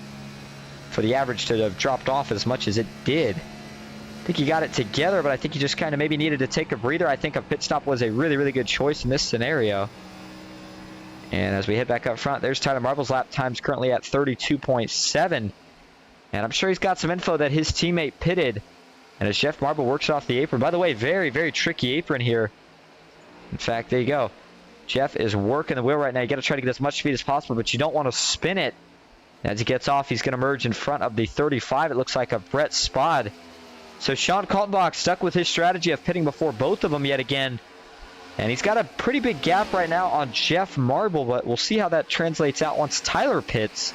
for the average to have dropped off as much as it did. I think he got it together, but I think he just kind of maybe needed to take a breather. I think a pit stop was a really, really good choice in this scenario. And as we head back up front, there's Tyler Marble's lap times currently at 32.7. And I'm sure he's got some info that his teammate pitted. And as Jeff Marble works off the apron. By the way, very, very tricky apron here. In fact, there you go. Jeff is working the wheel right now. You got to try to get as much speed as possible, but you don't want to spin it. As he gets off, he's going to merge in front of the 35. It looks like a Brett Spod. So Sean Kaltenbach stuck with his strategy of pitting before both of them yet again. And he's got a pretty big gap right now on Jeff Marble, but we'll see how that translates out once Tyler pits.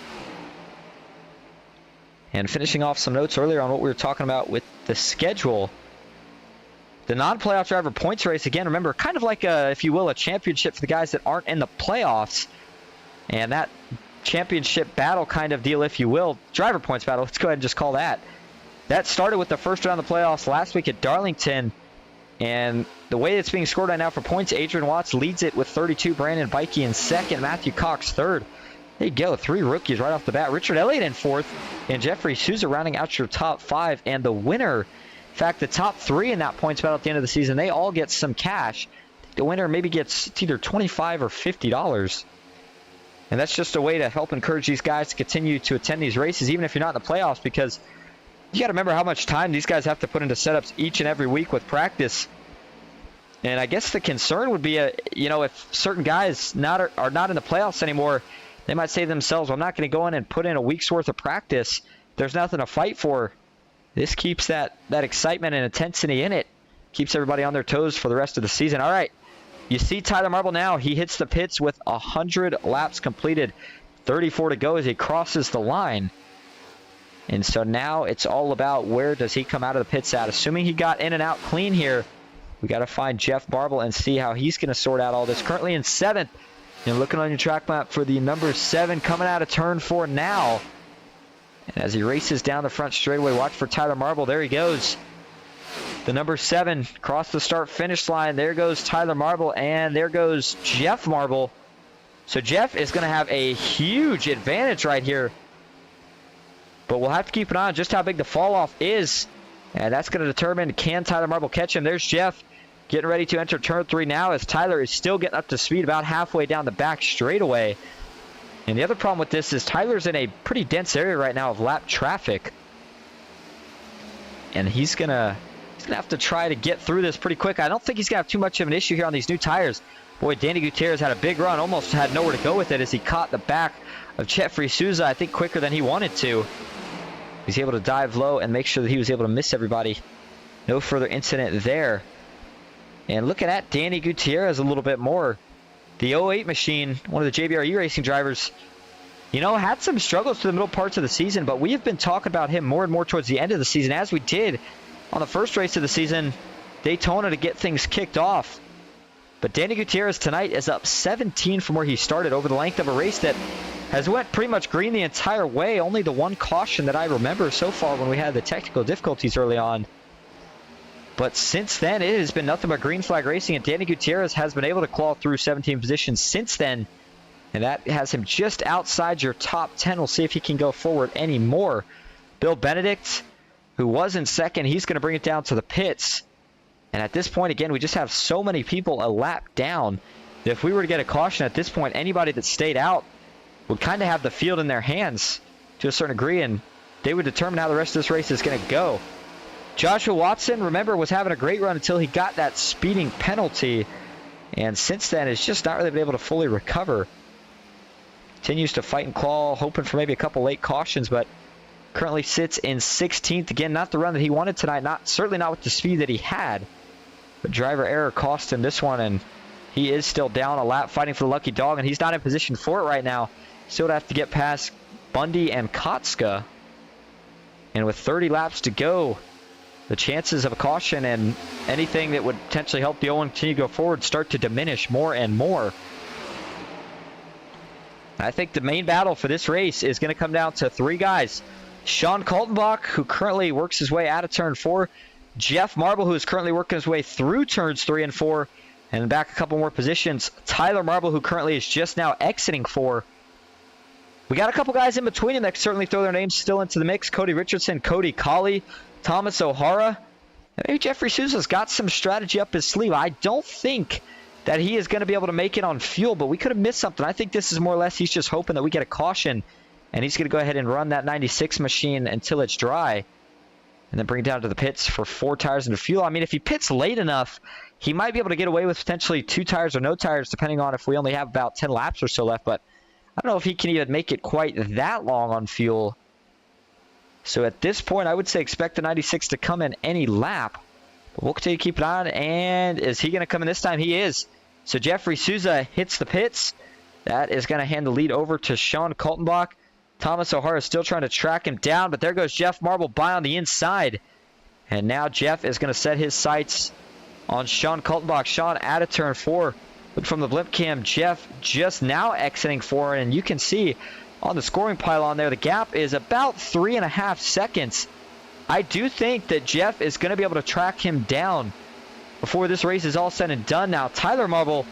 And finishing off some notes earlier on what we were talking about with the schedule. The non-playoff driver points race, again, remember, kind of like, if you will, a championship for the guys that aren't in the playoffs. And that championship battle kind of deal, if you will, driver points battle, let's go ahead and just call that. That started with the first round of the playoffs last week at Darlington. And the way it's being scored right now for points, Adrian Watts leads it with 32, Brandon Bikey in second, Matthew Cox third. There you go, 3 rookies right off the bat. Richard Elliott in fourth, and Jeffrey Souza rounding out your top 5. And the winner, in fact, the top 3 in that points battle at the end of the season, they all get some cash. The winner maybe gets either $25 or $50. And that's just a way to help encourage these guys to continue to attend these races, even if you're not in the playoffs, because you got to remember how much time these guys have to put into setups each and every week with practice. And I guess the concern would be, if certain guys are not in the playoffs anymore, they might say to themselves, well, I'm not going to go in and put in a week's worth of practice. There's nothing to fight for. This keeps that excitement and intensity in it. Keeps everybody on their toes for the rest of the season. All right. You see Tyler Marble now. He hits the pits with 100 laps completed. 34 to go as he crosses the line. And so now it's all about where does he come out of the pits at. Assuming he got in and out clean here, we got to find Jeff Marble and see how he's going to sort out all this. Currently in 7th, And looking on your track map for the number 7 coming out of turn 4 now. And as he races down the front straightaway, watch for Tyler Marble. There he goes. The number 7 across the start-finish line. There goes Tyler Marble, and there goes Jeff Marble. So Jeff is going to have a huge advantage right here. But we'll have to keep an eye on just how big the fall-off is. And that's going to determine, can Tyler Marble catch him? There's Jeff getting ready to enter turn 3 now, as Tyler is still getting up to speed about halfway down the back straightaway. And the other problem with this is Tyler's in a pretty dense area right now of lap traffic. And he's gonna have to try to get through this pretty quick. I don't think he's gonna have too much of an issue here on these new tires. Boy, Danny Gutierrez had a big run, almost had nowhere to go with it as he caught the back of Jeffrey Souza, I think quicker than he wanted to. He's able to dive low and make sure that he was able to miss everybody. No further incident there. And looking at Danny Gutierrez a little bit more. The 08 machine, one of the JBR E-Racing drivers, you know, had some struggles for the middle parts of the season, but we have been talking about him more and more towards the end of the season, as we did on the first race of the season, Daytona, to get things kicked off. But Danny Gutierrez tonight is up 17 from where he started over the length of a race that has went pretty much green the entire way. Only the one caution that I remember so far when we had the technical difficulties early on. But since then, it has been nothing but green flag racing, and Danny Gutierrez has been able to claw through 17 positions since then. And that has him just outside your top 10. We'll see if he can go forward anymore. Bill Benedict, who was in second, he's going to bring it down to the pits. And at this point, again, we just have so many people a lap down that if we were to get a caution at this point, anybody that stayed out would kind of have the field in their hands to a certain degree, and they would determine how the rest of this race is going to go. Joshua Watson, remember, was having a great run until he got that speeding penalty, and since then has just not really been able to fully recover. Continues to fight and claw, hoping for maybe a couple late cautions, but currently sits in 16th. Again, not the run that he wanted tonight, certainly not with the speed that he had, but driver error cost him this one, and he is still down a lap fighting for the lucky dog, and he's not in position for it right now. Still would have to get past Bundy and Kotska, and with 30 laps to go, the chances of a caution and anything that would potentially help the Owen continue to go forward start to diminish more and more. I think the main battle for this race is going to come down to 3 guys. Sean Kaltenbach, who currently works his way out of turn 4. Jeff Marble, who is currently working his way through turns 3 and 4. And back a couple more positions. Tyler Marble, who currently is just now exiting 4. We got a couple guys in between them that can certainly throw their names still into the mix. Cody Richardson, Cody Colley, Thomas O'Hara. Maybe Jeffrey Souza's got some strategy up his sleeve. I don't think that he is going to be able to make it on fuel, but we could have missed something. I think this is more or less he's just hoping that we get a caution, and he's going to go ahead and run that 96 machine until it's dry, and then bring it down to the pits for 4 tires and fuel. I mean, if he pits late enough, he might be able to get away with potentially 2 tires or no tires, depending on if we only have about 10 laps or so left, but I don't know if he can even make it quite that long on fuel. So at this point, I would say expect the 96 to come in any lap. But we'll continue to keep it on. And is he going to come in this time? He is. So Jeffrey Souza hits the pits. That is going to hand the lead over to Sean Kaltenbach. Thomas O'Hara is still trying to track him down. But there goes Jeff Marble by on the inside. And now Jeff is going to set his sights on Sean Kaltenbach. Sean out of turn 4. Look from the blimp cam. Jeff just now exiting 4. And you can see on the scoring pylon there, the gap is about 3.5 seconds. I do think that Jeff is going to be able to track him down before this race is all said and done. Now, Tyler Marble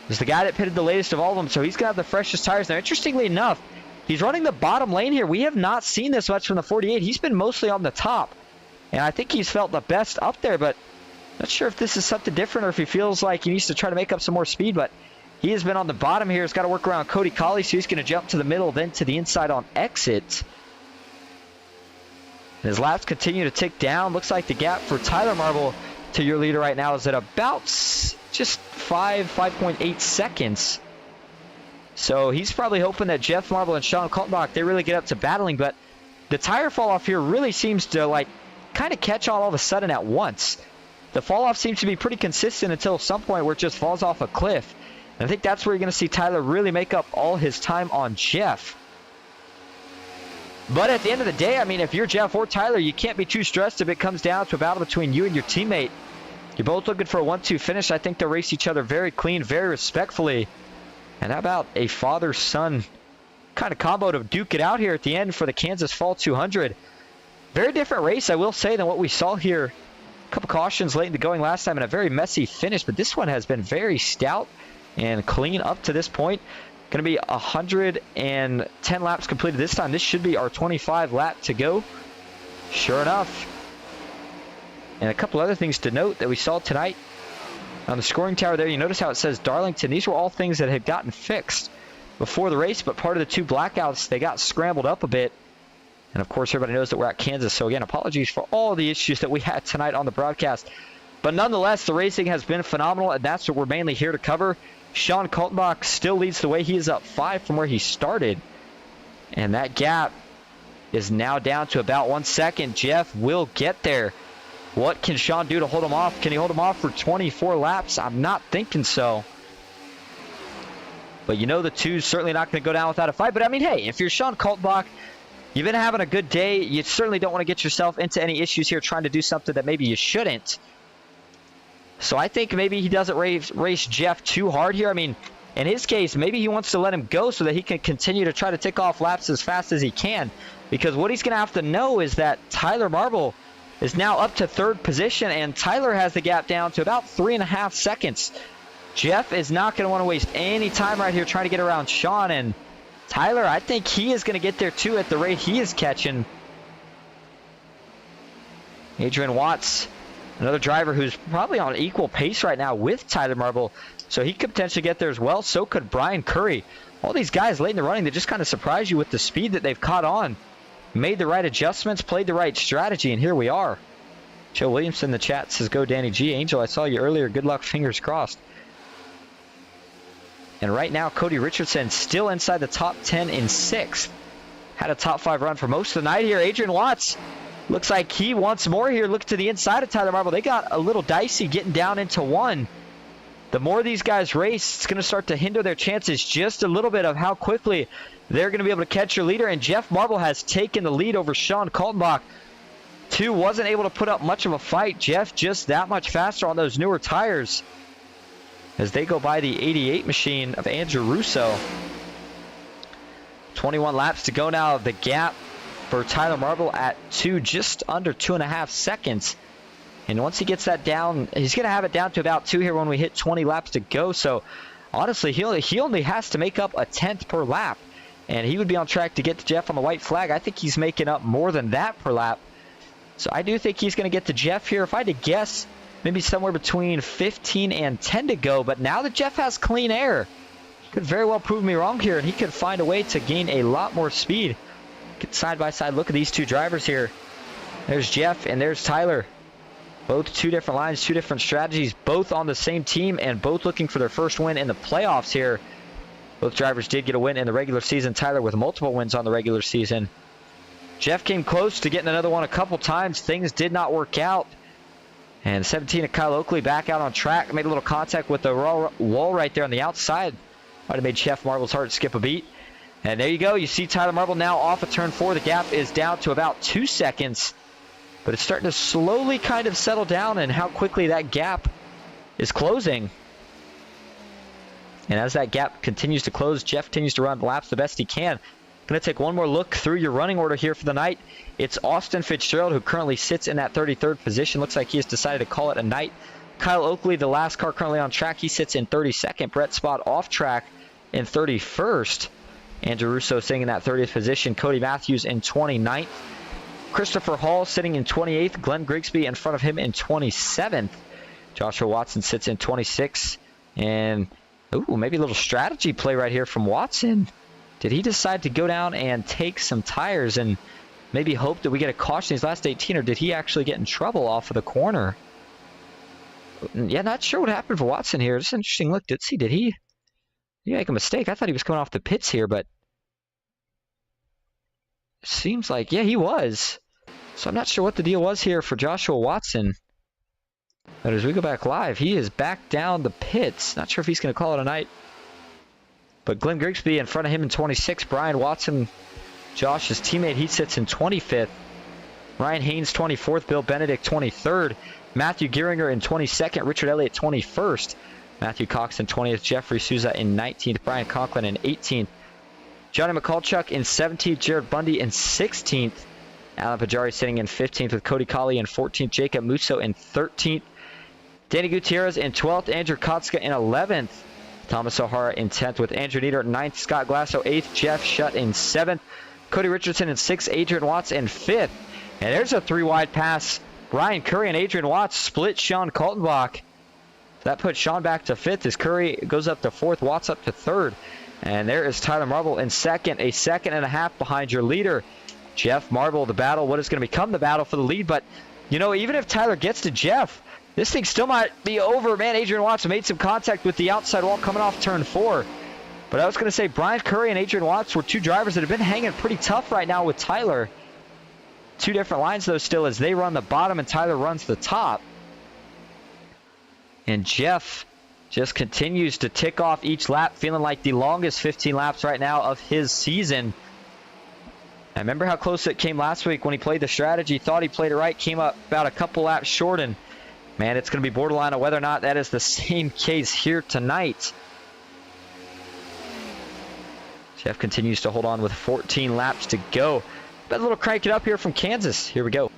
is the guy that pitted the latest of all of them, so he's going to have the freshest tires. Now, interestingly enough, he's running the bottom lane here. We have not seen this much from the 48. He's been mostly on the top, and I think he's felt the best up there, but not sure if this is something different or if he feels like he needs to try to make up some more speed, but he has been on the bottom here. He's got to work around Cody Colley, so he's going to jump to the middle, then to the inside on exit. And his laps continue to tick down. Looks like the gap for Tyler Marble to your leader right now is at about just 5.8 seconds. So he's probably hoping that Jeff Marble and Sean Kaltenbach, they really get up to battling, but the tire fall off here really seems to like kind of catch on all of a sudden at once. The fall off seems to be pretty consistent until some point where it just falls off a cliff. And I think that's where you're going to see Tyler really make up all his time on Jeff. But at the end of the day, I mean, if you're Jeff or Tyler, you can't be too stressed if it comes down to a battle between you and your teammate. You're both looking for a 1-2 finish. I think they'll race each other very clean, very respectfully. And how about a father-son kind of combo to duke it out here at the end for the Kansas Fall 200. Very different race, I will say, than what we saw here. A couple cautions late into going last time and a very messy finish, but this one has been very stout and clean up to this point. Going to be 110 laps completed this time. This should be our 25 lap to go. Sure enough. And a couple other things to note that we saw tonight. On the scoring tower there, you notice how it says Darlington. These were all things that had gotten fixed before the race, but part of the 2 blackouts, they got scrambled up a bit. And, of course, everybody knows that we're at Kansas. So, again, apologies for all the issues that we had tonight on the broadcast. But, nonetheless, the racing has been phenomenal, and that's what we're mainly here to cover. Sean Kaltenbach still leads the way. He is up 5 from where he started. And that gap is now down to about 1 second. Jeff will get there. What can Sean do to hold him off? Can he hold him off for 24 laps? I'm not thinking so. But you know the two's certainly not going to go down without a fight. But, I mean, hey, if you're Sean Kaltenbach, you've been having a good day. You certainly don't want to get yourself into any issues here trying to do something that maybe you shouldn't. So I think maybe he doesn't race Jeff too hard here. I mean, in his case, maybe he wants to let him go so that he can continue to try to tick off laps as fast as he can. Because what he's going to have to know is that Tyler Marble is now up to 3rd position, and Tyler has the gap down to about 3.5 seconds. Jeff is not going to want to waste any time right here trying to get around Sean, and Tyler, I think he is going to get there too at the rate he is catching. Adrian Watts, another driver who's probably on equal pace right now with Tyler Marble, so he could potentially get there as well. So could Brian Curry. All these guys late in the running, they just kind of surprise you with the speed that they've caught on. Made the right adjustments, played the right strategy, and here we are. Joe Williamson in the chat says, go Danny G. Angel, I saw you earlier. Good luck, fingers crossed. And right now, Cody Richardson still inside the top 10 in 6th. Had a top 5 run for most of the night here. Adrian Watts looks like he wants more here. Look to the inside of Tyler Marble. They got a little dicey getting down into 1. The more these guys race, it's going to start to hinder their chances just a little bit of how quickly they're going to be able to catch your leader. And Jeff Marble has taken the lead over Sean Kaltenbach. 2 wasn't able to put up much of a fight. Jeff just that much faster on those newer tires as they go by the 88 machine of Andrew Russo. 21 laps to go now. The gap for Tyler Marble at 2, just under 2.5 seconds. And once he gets that down, he's going to have it down to about 2 here when we hit 20 laps to go. So, honestly, he only has to make up a 10th per lap. And he would be on track to get to Jeff on the white flag. I think he's making up more than that per lap. So, I do think he's going to get to Jeff here. If I had to guess, maybe somewhere between 15 and 10 to go. But now that Jeff has clean air, could very well prove me wrong here. And he could find a way to gain a lot more speed. Get side-by-side look at these 2 drivers here. There's Jeff and there's Tyler. Both 2 different lines, 2 different strategies, both on the same team and both looking for their first win in the playoffs here. Both drivers did get a win in the regular season. Tyler with multiple wins on the regular season. Jeff came close to getting another one a couple times. Things did not work out. And 17 of Kyle Oakley back out on track. Made a little contact with the wall right there on the outside. Might have made Jeff Marble's heart skip a beat. And there you go. You see Tyler Marble now off of turn 4. The gap is down to about 2 seconds. But it's starting to slowly kind of settle down and how quickly that gap is closing. And as that gap continues to close, Jeff continues to run laps the best he can. Going to take one more look through your running order here for the night. It's Austin Fitzgerald who currently sits in that 33rd position. Looks like he has decided to call it a night. Kyle Oakley, the last car currently on track, he sits in 32nd. Brett Spott off track in 31st. Andrew Russo sitting in that 30th position. Cody Matthews in 29th. Christopher Hall sitting in 28th. Glenn Grigsby in front of him in 27th. Joshua Watson sits in 26th. And, ooh, maybe a little strategy play right here from Watson. Did he decide to go down and take some tires and maybe hope that we get a caution these last 18, or did he actually get in trouble off of the corner? Yeah, not sure what happened for Watson here. It's an interesting look. Did he make a mistake? I thought he was coming off the pits here, but seems like, yeah, he was. So I'm not sure what the deal was here for Joshua Watson. But as we go back live, he is back down the pits. Not sure if he's going to call it a night. But Glenn Grigsby in front of him in 26th. Brian Watson, Josh's teammate, he sits in 25th. Ryan Haynes 24th. Bill Benedict 23rd. Matthew Geiringer in 22nd. Richard Elliott 21st. Matthew Cox in 20th. Jeffrey Souza in 19th. Brian Conklin in 18th. Johnny McCulchuk in 17th. Jared Bundy in 16th. Alan Pajari sitting in 15th with Cody Colley in 14th. Jacob Musso in 13th. Danny Gutierrez in 12th. Andrew Kotska in 11th. Thomas O'Hara in 10th with Andrew Nieder in 9th. Scott Glasso 8th. Jeff Shutt in 7th. Cody Richardson in 6th. Adrian Watts in 5th. And there's a 3-wide pass. Brian Curry and Adrian Watts split Sean Kaltenbach. That puts Sean back to 5th as Curry goes up to 4th. Watts up to 3rd. And there is Tyler Marble in 2nd. A second and a half behind your leader, Jeff Marble. The battle, what is going to become the battle for the lead. But, you know, even if Tyler gets to Jeff, this thing still might be over. Man, Adrian Watts made some contact with the outside wall coming off turn 4. But I was going to say Brian Curry and Adrian Watts were two drivers that have been hanging pretty tough right now with Tyler. Two different lines, though, still, as they run the bottom and Tyler runs the top. And Jeff just continues to tick off each lap, feeling like the longest 15 laps right now of his season. I remember how close it came last week when he played the strategy, thought he played it right, came up about a couple laps short, and man, it's going to be borderline on whether or not that is the same case here tonight. Jeff continues to hold on with 14 laps to go. But a little crank it up here from Kansas. Here we go.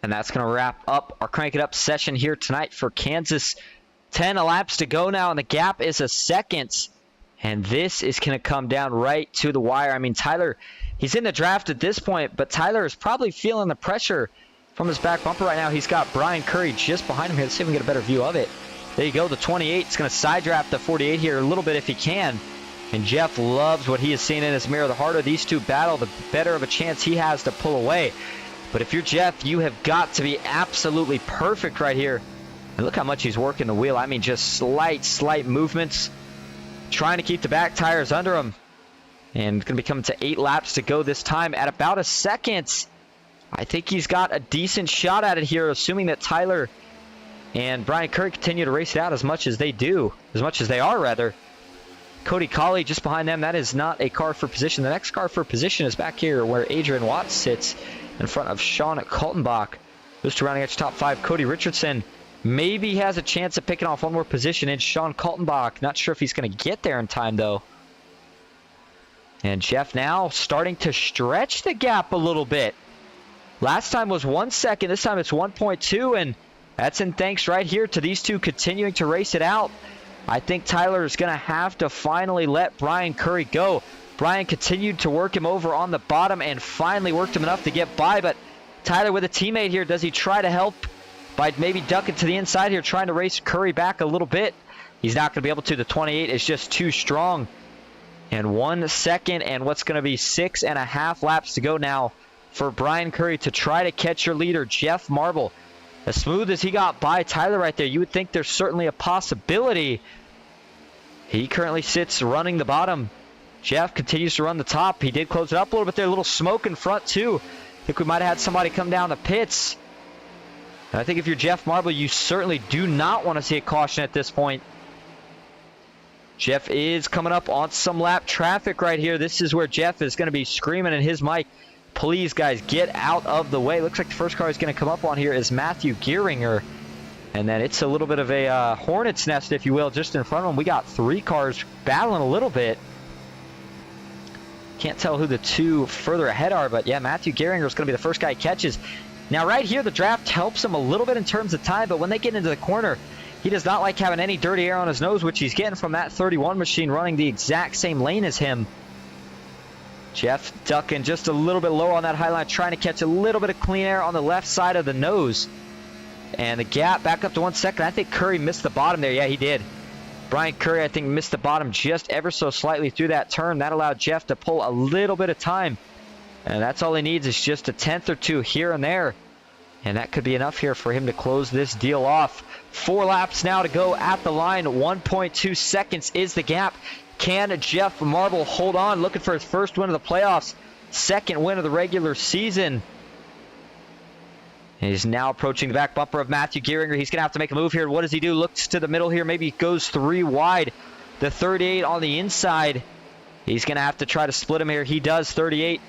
And that's going to wrap up our Crank It Up session here tonight for Kansas. 10 laps to go now, and the gap is a second. And this is going to come down right to the wire. I mean, Tyler, he's in the draft at this point, but Tyler is probably feeling the pressure from his back bumper right now. He's got Brian Curry just behind him here. Let's see if we can get a better view of it. There you go, the 28. It's going to side draft the 48 here a little bit if he can. And Jeff loves what he has seen in his mirror. The harder these two battle, the better of a chance he has to pull away. But if you're Jeff, you have got to be absolutely perfect right here. And look how much he's working the wheel. I mean, just slight movements. Trying to keep the back tires under him. And it's going to be coming to 8 laps to go this time at about a second. I think he's got a decent shot at it here, assuming that Tyler and Brian Curry continue to race it out as much as they do. As much as they are, rather. Cody Colley just behind them. That is not a car for position. The next car for position is back here where Adrian Watts sits in front of Sean Kaltenbach. Goes to rounding edge top 5. Cody Richardson maybe has a chance of picking off one more position. And Sean Kaltenbach, not sure if he's going to get there in time, though. And Jeff now starting to stretch the gap a little bit. Last time was 1 second. This time it's 1.2. And that's in thanks right here to these two continuing to race it out. I think Tyler is going to have to finally let Brian Curry go. Brian continued to work him over on the bottom and finally worked him enough to get by, but Tyler with a teammate here. Does he try to help by maybe ducking to the inside here, trying to race Curry back a little bit? He's not going to be able to. The 28 is just too strong. And 1 second and what's going to be 6.5 laps to go now for Brian Curry to try to catch your leader, Jeff Marble. As smooth as he got by Tyler right there, you would think there's certainly a possibility. He currently sits running the bottom. Jeff continues to run the top. He did close it up a little bit there. A little smoke in front too. I think we might have had somebody come down the pits. And I think if you're Jeff Marble, you certainly do not want to see a caution at this point. Jeff is coming up on some lap traffic right here. This is where Jeff is going to be screaming in his mic, please, guys, get out of the way. Looks like the first car he's going to come up on here is Matthew Gearinger. And then it's a little bit of a hornet's nest, if you will, just in front of him. We got 3 cars battling a little bit. Can't tell who the 2 further ahead are, but yeah, Matthew Gearinger is going to be the first guy he catches. Now, right here, the draft helps him a little bit in terms of time, but when they get into the corner, he does not like having any dirty air on his nose, which he's getting from that 31 machine running the exact same lane as him. Jeff ducking just a little bit lower on that high line, trying to catch a little bit of clean air on the left side of the nose. And the gap back up to 1 second. I think Curry missed the bottom there. Yeah, he did. Brian Curry, I think, missed the bottom just ever so slightly through that turn. That allowed Jeff to pull a little bit of time. And that's all he needs is just a 10th or 2 here and there. And that could be enough here for him to close this deal off. 4 laps now to go at the line. 1.2 seconds is the gap. Can Jeff Marble hold on? Looking for his first win of the playoffs. Second win of the regular season. He's now approaching the back bumper of Matthew Gearinger. He's going to have to make a move here. What does he do? Looks to the middle here. Maybe goes 3 wide. The 38 on the inside. He's going to have to try to split him here. He does. 38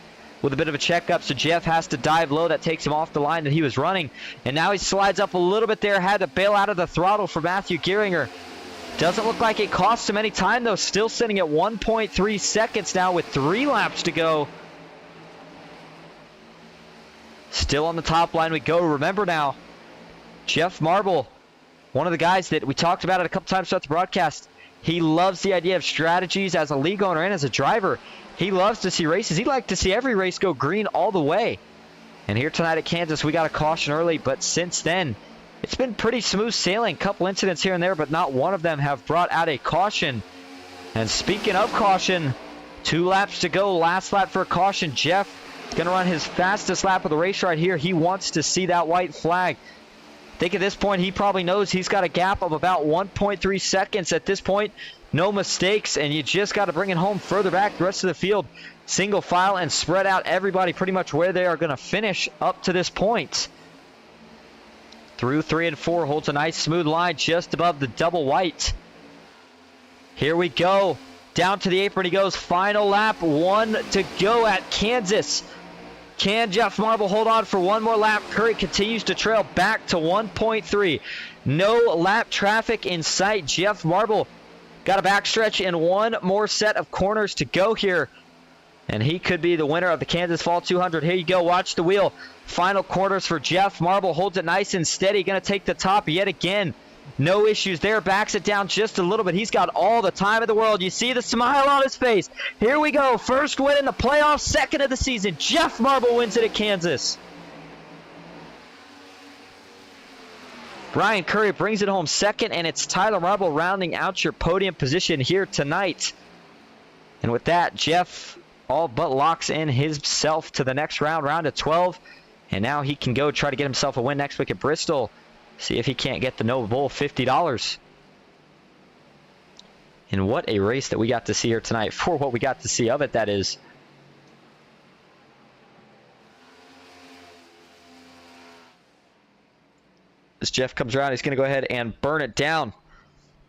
with a bit of a checkup, so Jeff has to dive low. That takes him off the line that he was running. And now he slides up a little bit there. Had to bail out of the throttle for Matthew Gearinger. Doesn't look like it cost him any time, though. Still sitting at 1.3 seconds now with 3 laps to go. Still on the top line we go. Remember now, Jeff Marble, one of the guys that we talked about it a couple times throughout the broadcast. He loves the idea of strategies as a league owner and as a driver. He loves to see races. He'd like to see every race go green all the way. And here tonight at Kansas, we got a caution early, but since then, it's been pretty smooth sailing. Couple incidents here and there, but not one of them have brought out a caution. And speaking of caution, 2 laps to go. Last lap for a caution. Jeff going to run his fastest lap of the race right here. He wants to see that white flag. I think at this point, he probably knows he's got a gap of about 1.3 seconds at this point. No mistakes, and you just got to bring it home further back. The rest of the field, single file and spread out everybody pretty much where they are going to finish up to this point. Through 3 and 4, holds a nice smooth line just above the double white. Here we go. Down to the apron he goes. Final lap, 1 to go at Kansas. Can Jeff Marble hold on for 1 more lap? Curry continues to trail back to 1.3. No lap traffic in sight. Jeff Marble got a backstretch and 1 more set of corners to go here. And he could be the winner of the Kansas Fall 200. Here you go. Watch the wheel. Final corners for Jeff Marble. Holds it nice and steady. Going to take the top yet again. No issues there. Backs it down just a little bit. He's got all the time in the world. You see the smile on his face. Here we go. First win in the playoffs. Second of the season. Jeff Marble wins it at Kansas. Brian Curry brings it home second, and it's Tyler Marble rounding out your podium position here tonight. And with that, Jeff all but locks in himself to the next round, round of 12. And now he can go try to get himself a win next week at Bristol. See if he can't get the Nova Bowl $50. And what a race that we got to see here tonight, for what we got to see of it, that is. As Jeff comes around, he's going to go ahead and burn it down.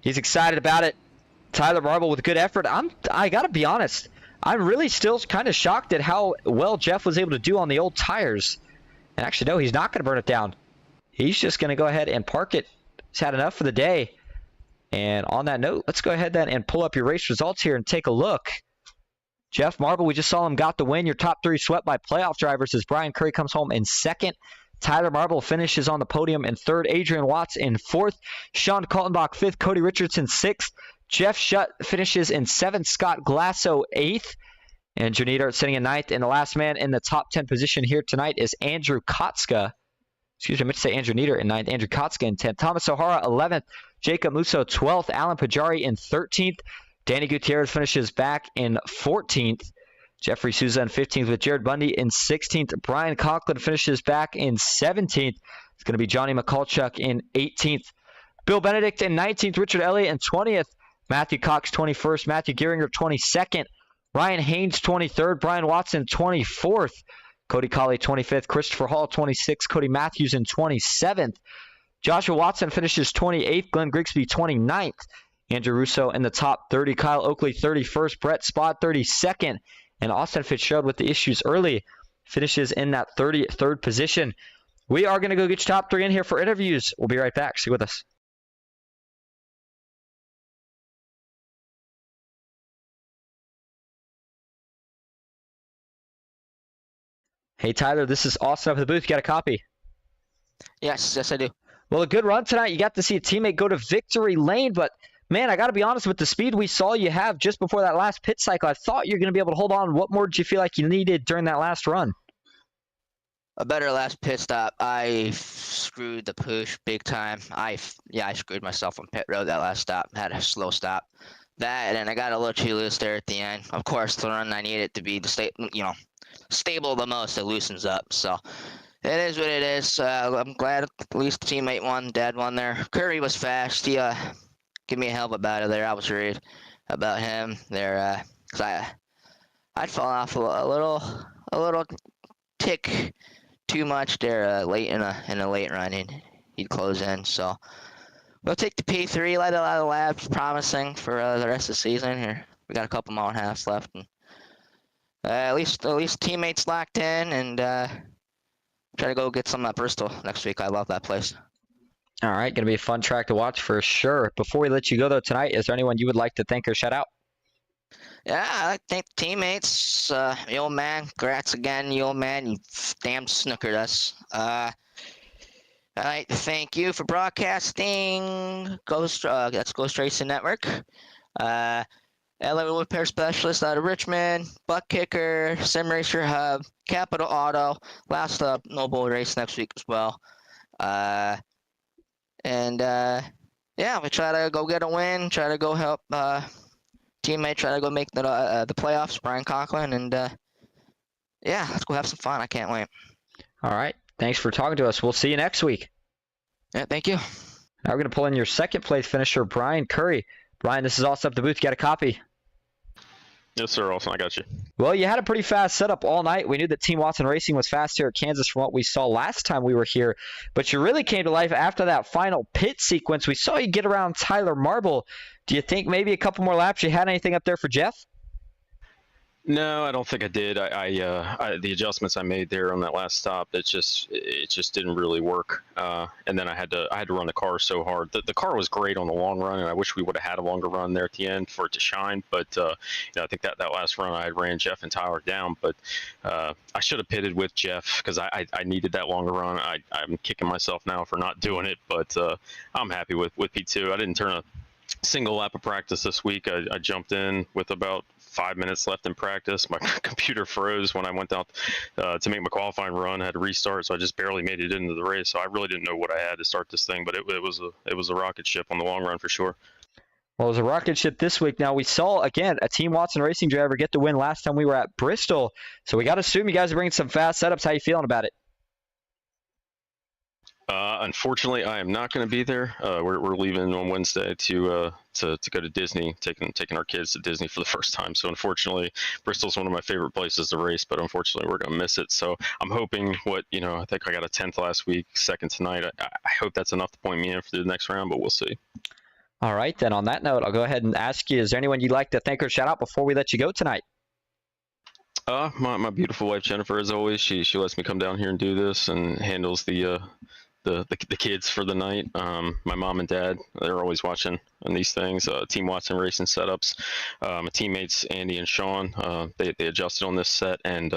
He's excited about it. Tyler Marble with good effort. I got to be honest, I'm really still kind of shocked at how well Jeff was able to do on the old tires. And actually, no, he's not going to burn it down. He's just going to go ahead and park it. He's had enough for the day. And on that note, let's go ahead then and pull up your race results here and take a look. Jeff Marble, we just saw him got the win. Your top 3 swept by playoff drivers as Brian Curry comes home in second. Tyler Marble finishes on the podium in third. Adrian Watts in fourth. Sean Kaltenbach fifth. Cody Richardson sixth. Jeff Shutt finishes in seventh. Scott Glasso eighth. Andrew Nieder sitting in 9th, and the last man in the top 10 position here tonight is Andrew Kotska. Excuse me, I meant to say Andrew Nieder in 9th, Andrew Kotska in 10th. Thomas O'Hara, 11th. Jacob Musso, 12th. Alan Pajari in 13th. Danny Gutierrez finishes back in 14th. Jeffrey Souza in 15th with Jared Bundy in 16th. Brian Conklin finishes back in 17th. It's going to be Johnny McCulchuk in 18th. Bill Benedict in 19th. Richard Elliott in 20th. Matthew Cox 21st. Matthew Gearinger 22nd. Ryan Haynes 23rd. Brian Watson 24th. Cody Colley 25th. Christopher Hall 26th. Cody Matthews in 27th. Joshua Watson finishes 28th. Glenn Grigsby 29th. Andrew Russo in the top 30. Kyle Oakley 31st. Brett Spott 32nd. And Austin Fitzgerald with the issues early finishes in that 33rd position. We are going to go get your top 3 in here for interviews. We'll be right back. Stay with us. Hey, Tyler, this is Austin up at the booth. You got a copy? Yes, I do. Well, a good run tonight. You got to see a teammate go to victory lane, but man, I got to be honest, with the speed we saw you have just before that last pit cycle, I thought you were going to be able to hold on. What more did you feel like you needed during that last run? A better last pit stop. I screwed the push big time. I screwed myself on pit road that last stop. Had a slow stop. That, and I got a little too loose there at the end. Of course, the run I needed to be stable the most. It loosens up. So it is what it is. I'm glad at least the teammate won. Dad won there. Curry was fast. He give me a hell of a battle there. I was worried about him there because I'd fall off a little tick too much there late in a late run, and he'd close in. So we'll take the P3. Let a lot of laps, promising for the rest of the season here. We got a couple mile and a half left, and at least teammates locked in, and try to go get some at Bristol next week. I love that place. All right, going to be a fun track to watch for sure. Before we let you go, though, tonight, is there anyone you would like to thank or shout out? Yeah, I like to thank the teammates. The old man, congrats again, the old man. You damn snookered us. I'd like to thank you for broadcasting. That's Ghost Racing Network. LA Repair Specialist out of Richmond, Buck Kicker, Sim Racer Hub, Capital Auto. Last Noble race next week as well. Yeah, we try to go get a win. Try to go help teammate. Try to go make the playoffs. Brian Conklin, and yeah, let's go have some fun. I can't wait. All right, thanks for talking to us. We'll see you next week. Yeah, thank you. Now we're going to pull in your second place finisher, Brian Curry. Brian, this is also up the booth. You got a copy? Yes, sir, Olsen. I got you. Well, you had a pretty fast setup all night. We knew that Team Watson Racing was fast here at Kansas from what we saw last time we were here, but you really came to life after that final pit sequence. We saw you get around Tyler Marble. Do you think maybe a couple more laps? You had anything up there for Jeff? No, I don't think I did. The adjustments I made there on that last stop, it just didn't really work. And then I had to run the car so hard. The car was great on the long run, and I wish we would have had a longer run there at the end for it to shine. But I think that last run I had ran Jeff and Tyler down. But I should have pitted with Jeff because I needed that longer run. I'm kicking myself now for not doing it, but I'm happy with P2. I didn't turn a single lap of practice this week. I jumped in with about 5 minutes left in practice. My computer froze when I went out to make my qualifying run. I had to restart, so I just barely made it into the race. So I really didn't know what I had to start this thing, but it was a rocket ship on the long run for sure. Well, it was a rocket ship this week. Now, we saw, again, a Team Watson Racing driver get the win last time we were at Bristol. So we got to assume you guys are bringing some fast setups. How you feeling about it? Unfortunately, I am not going to be there. We're leaving on Wednesday to go to Disney, taking our kids to Disney for the first time. So unfortunately, Bristol's one of my favorite places to race, but unfortunately, we're going to miss it. So I'm hoping I think I got a 10th last week, second tonight. I hope that's enough to point me in for the next round, but we'll see. All right, then on that note, I'll go ahead and ask you, is there anyone you'd like to thank or shout out before we let you go tonight? My beautiful wife, Jennifer, as always, she lets me come down here and do this and handles the kids for the night. My mom and dad, they're always watching on these things. Team Watson Racing setups. My teammates Andy and Sean, they adjusted on this set and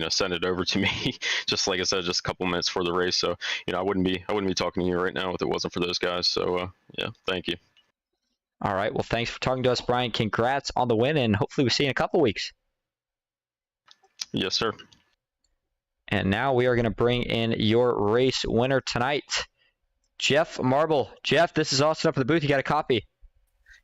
sent it over to me. Just like I said, just a couple minutes for the race. So I wouldn't be talking to you right now if it wasn't for those guys. So yeah, thank you. All right. Well, thanks for talking to us, Brian. Congrats on the win, and hopefully we see you in a couple weeks. Yes, sir. And now we are going to bring in your race winner tonight, Jeff Marble. Jeff, this is Austin up at the booth. You got a copy?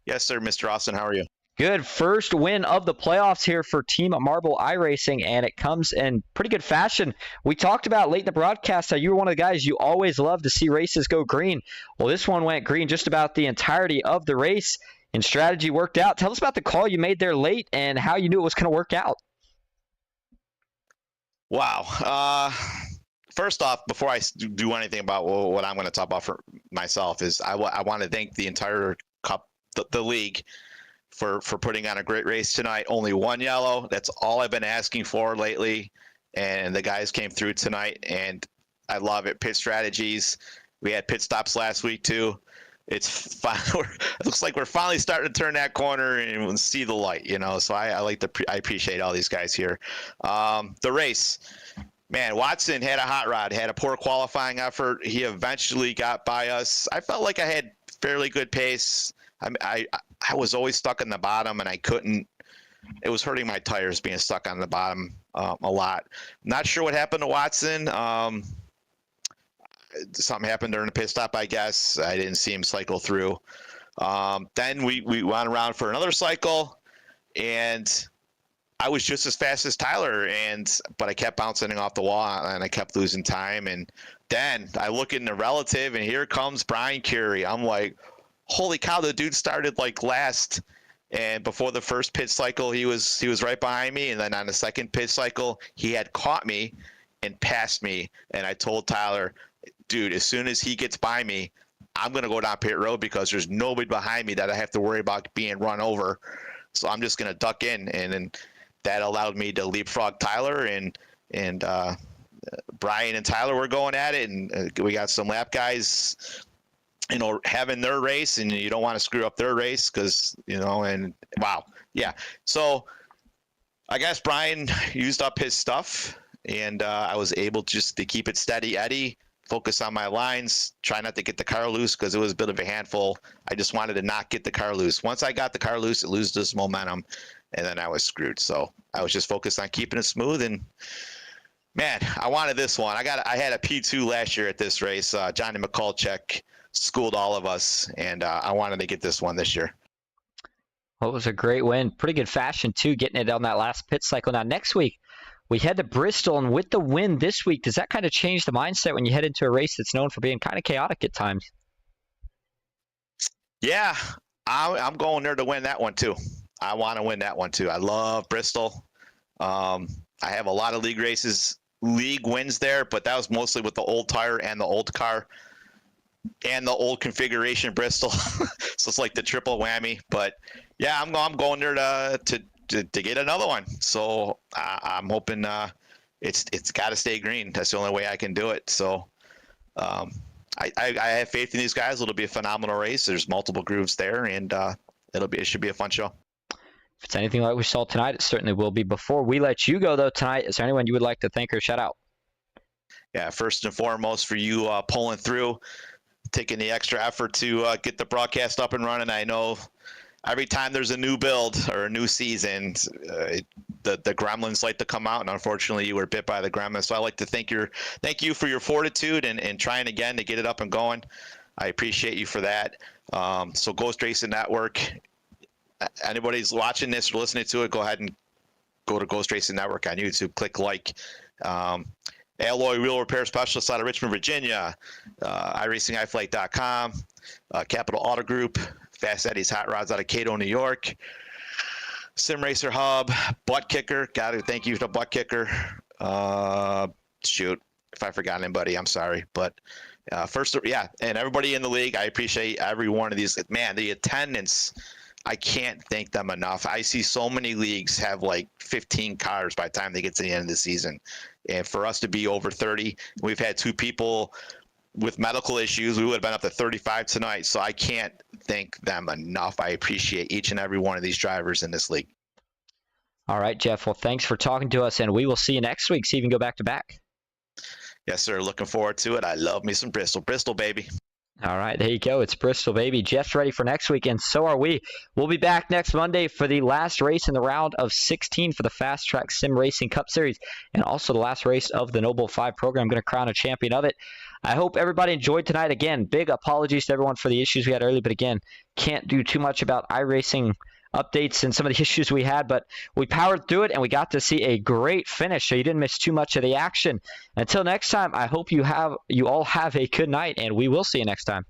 Yes, sir, Mr. Austin. How are you? Good. First win of the playoffs here for Team Marble iRacing, and it comes in pretty good fashion. We talked about late in the broadcast how you were one of the guys you always love to see races go green. Well, this one went green just about the entirety of the race, and strategy worked out. Tell us about the call you made there late and how you knew it was going to work out. Wow. First off, before I do anything about what I'm going to talk about for myself, is I want to thank the entire Cup, the league, for putting on a great race tonight. Only one yellow. That's all I've been asking for lately, and the guys came through tonight, and I love it. Pit strategies. We had pit stops last week too. It looks like we're finally starting to turn that corner and see the light, So I appreciate all these guys here. The race, man, Watson had a hot rod, had a poor qualifying effort. He eventually got by us. I felt like I had fairly good pace. I was always stuck in the bottom, and I couldn't. It was hurting my tires being stuck on the bottom a lot. Not sure what happened to Watson. Something happened during the pit stop, I guess. I didn't see him cycle through. Then we went around for another cycle, and I was just as fast as Tyler, but I kept bouncing off the wall, and I kept losing time. And then I look in the relative, and here comes Brian Curie. I'm like, holy cow, the dude started like last. And before the first pit cycle, he was right behind me. And then on the second pit cycle, he had caught me and passed me. And I told Tyler, dude, as soon as he gets by me, I'm going to go down pit road because there's nobody behind me that I have to worry about being run over. So I'm just going to duck in. And then that allowed me to leapfrog Tyler, and Brian and Tyler were going at it. And we got some lap guys, having their race, and you don't want to screw up their race because, and wow. Yeah. So I guess Brian used up his stuff, and I was able just to keep it steady Eddie, focus on my lines, try not to get the car loose because it was a bit of a handful. I just wanted to not get the car loose. Once I got the car loose, it loses momentum, and then I was screwed. So I was just focused on keeping it smooth, and man, I wanted this one. I had a P2 last year at this race. Johnny McCulchek schooled all of us, and I wanted to get this one this year. Well, it was a great win. Pretty good fashion, too, getting it on that last pit cycle. Now, next week, we head to Bristol, and with the win this week, does that kind of change the mindset when you head into a race that's known for being kind of chaotic at times? Yeah, I'm going there to win that one, too. I want to win that one, too. I love Bristol. I have a lot of league wins there, but that was mostly with the old tire and the old car and the old configuration Bristol. So it's like the triple whammy. But yeah, I'm going there to get another one. So I'm hoping it's got to stay green. That's the only way I can do it. So I have faith in these guys. It'll be a phenomenal race. There's multiple grooves there, and it should be a fun show. If it's anything like we saw tonight, it certainly will be. Before we let you go, though, tonight, is there anyone you would like to thank or shout out? Yeah, first and foremost for you pulling through, taking the extra effort to get the broadcast up and running. I know every time there's a new build or a new season, the gremlins like to come out, and unfortunately you were bit by the gremlins. So I like to thank you for your fortitude and trying again to get it up and going. I appreciate you for that. So Ghost Racing Network, anybody's watching this or listening to it, go ahead and go to Ghost Racing Network on YouTube, click like. Alloy Wheel Repair Specialist out of Richmond, Virginia, iRacingIFlight.com, Capital Auto Group, Fast Eddie's Hot Rods out of Cato, New York, Sim Racer Hub, Butt Kicker. Got to thank you to Butt Kicker. Shoot, if I forgot anybody, I'm sorry. But and everybody in the league, I appreciate every one of these. Man, the attendance, I can't thank them enough. I see so many leagues have like 15 cars by the time they get to the end of the season. And for us to be over 30, we've had 2 people with medical issues. We would have been up to 35 tonight. So I can't thank them enough. I appreciate each and every one of these drivers in this league. All right, Jeff. Well, thanks for talking to us, and we will see you next week. See if you can go back to back. Yes, sir. Looking forward to it. I love me some Bristol. Bristol, baby. All right, there you go. It's Bristol, baby. Jeff's ready for next week, and so are we. We'll be back next Monday for the last race in the round of 16 for the FastTrack Sim Racing Cup Series, and also the last race of the Noble 5 program. I'm going to crown a champion of it. I hope everybody enjoyed tonight. Again, big apologies to everyone for the issues we had earlier, but again, can't do too much about iRacing updates and some of the issues we had, but we powered through it and we got to see a great finish, so you didn't miss too much of the action. Until next time, I hope you all have a good night, and we will see you next time.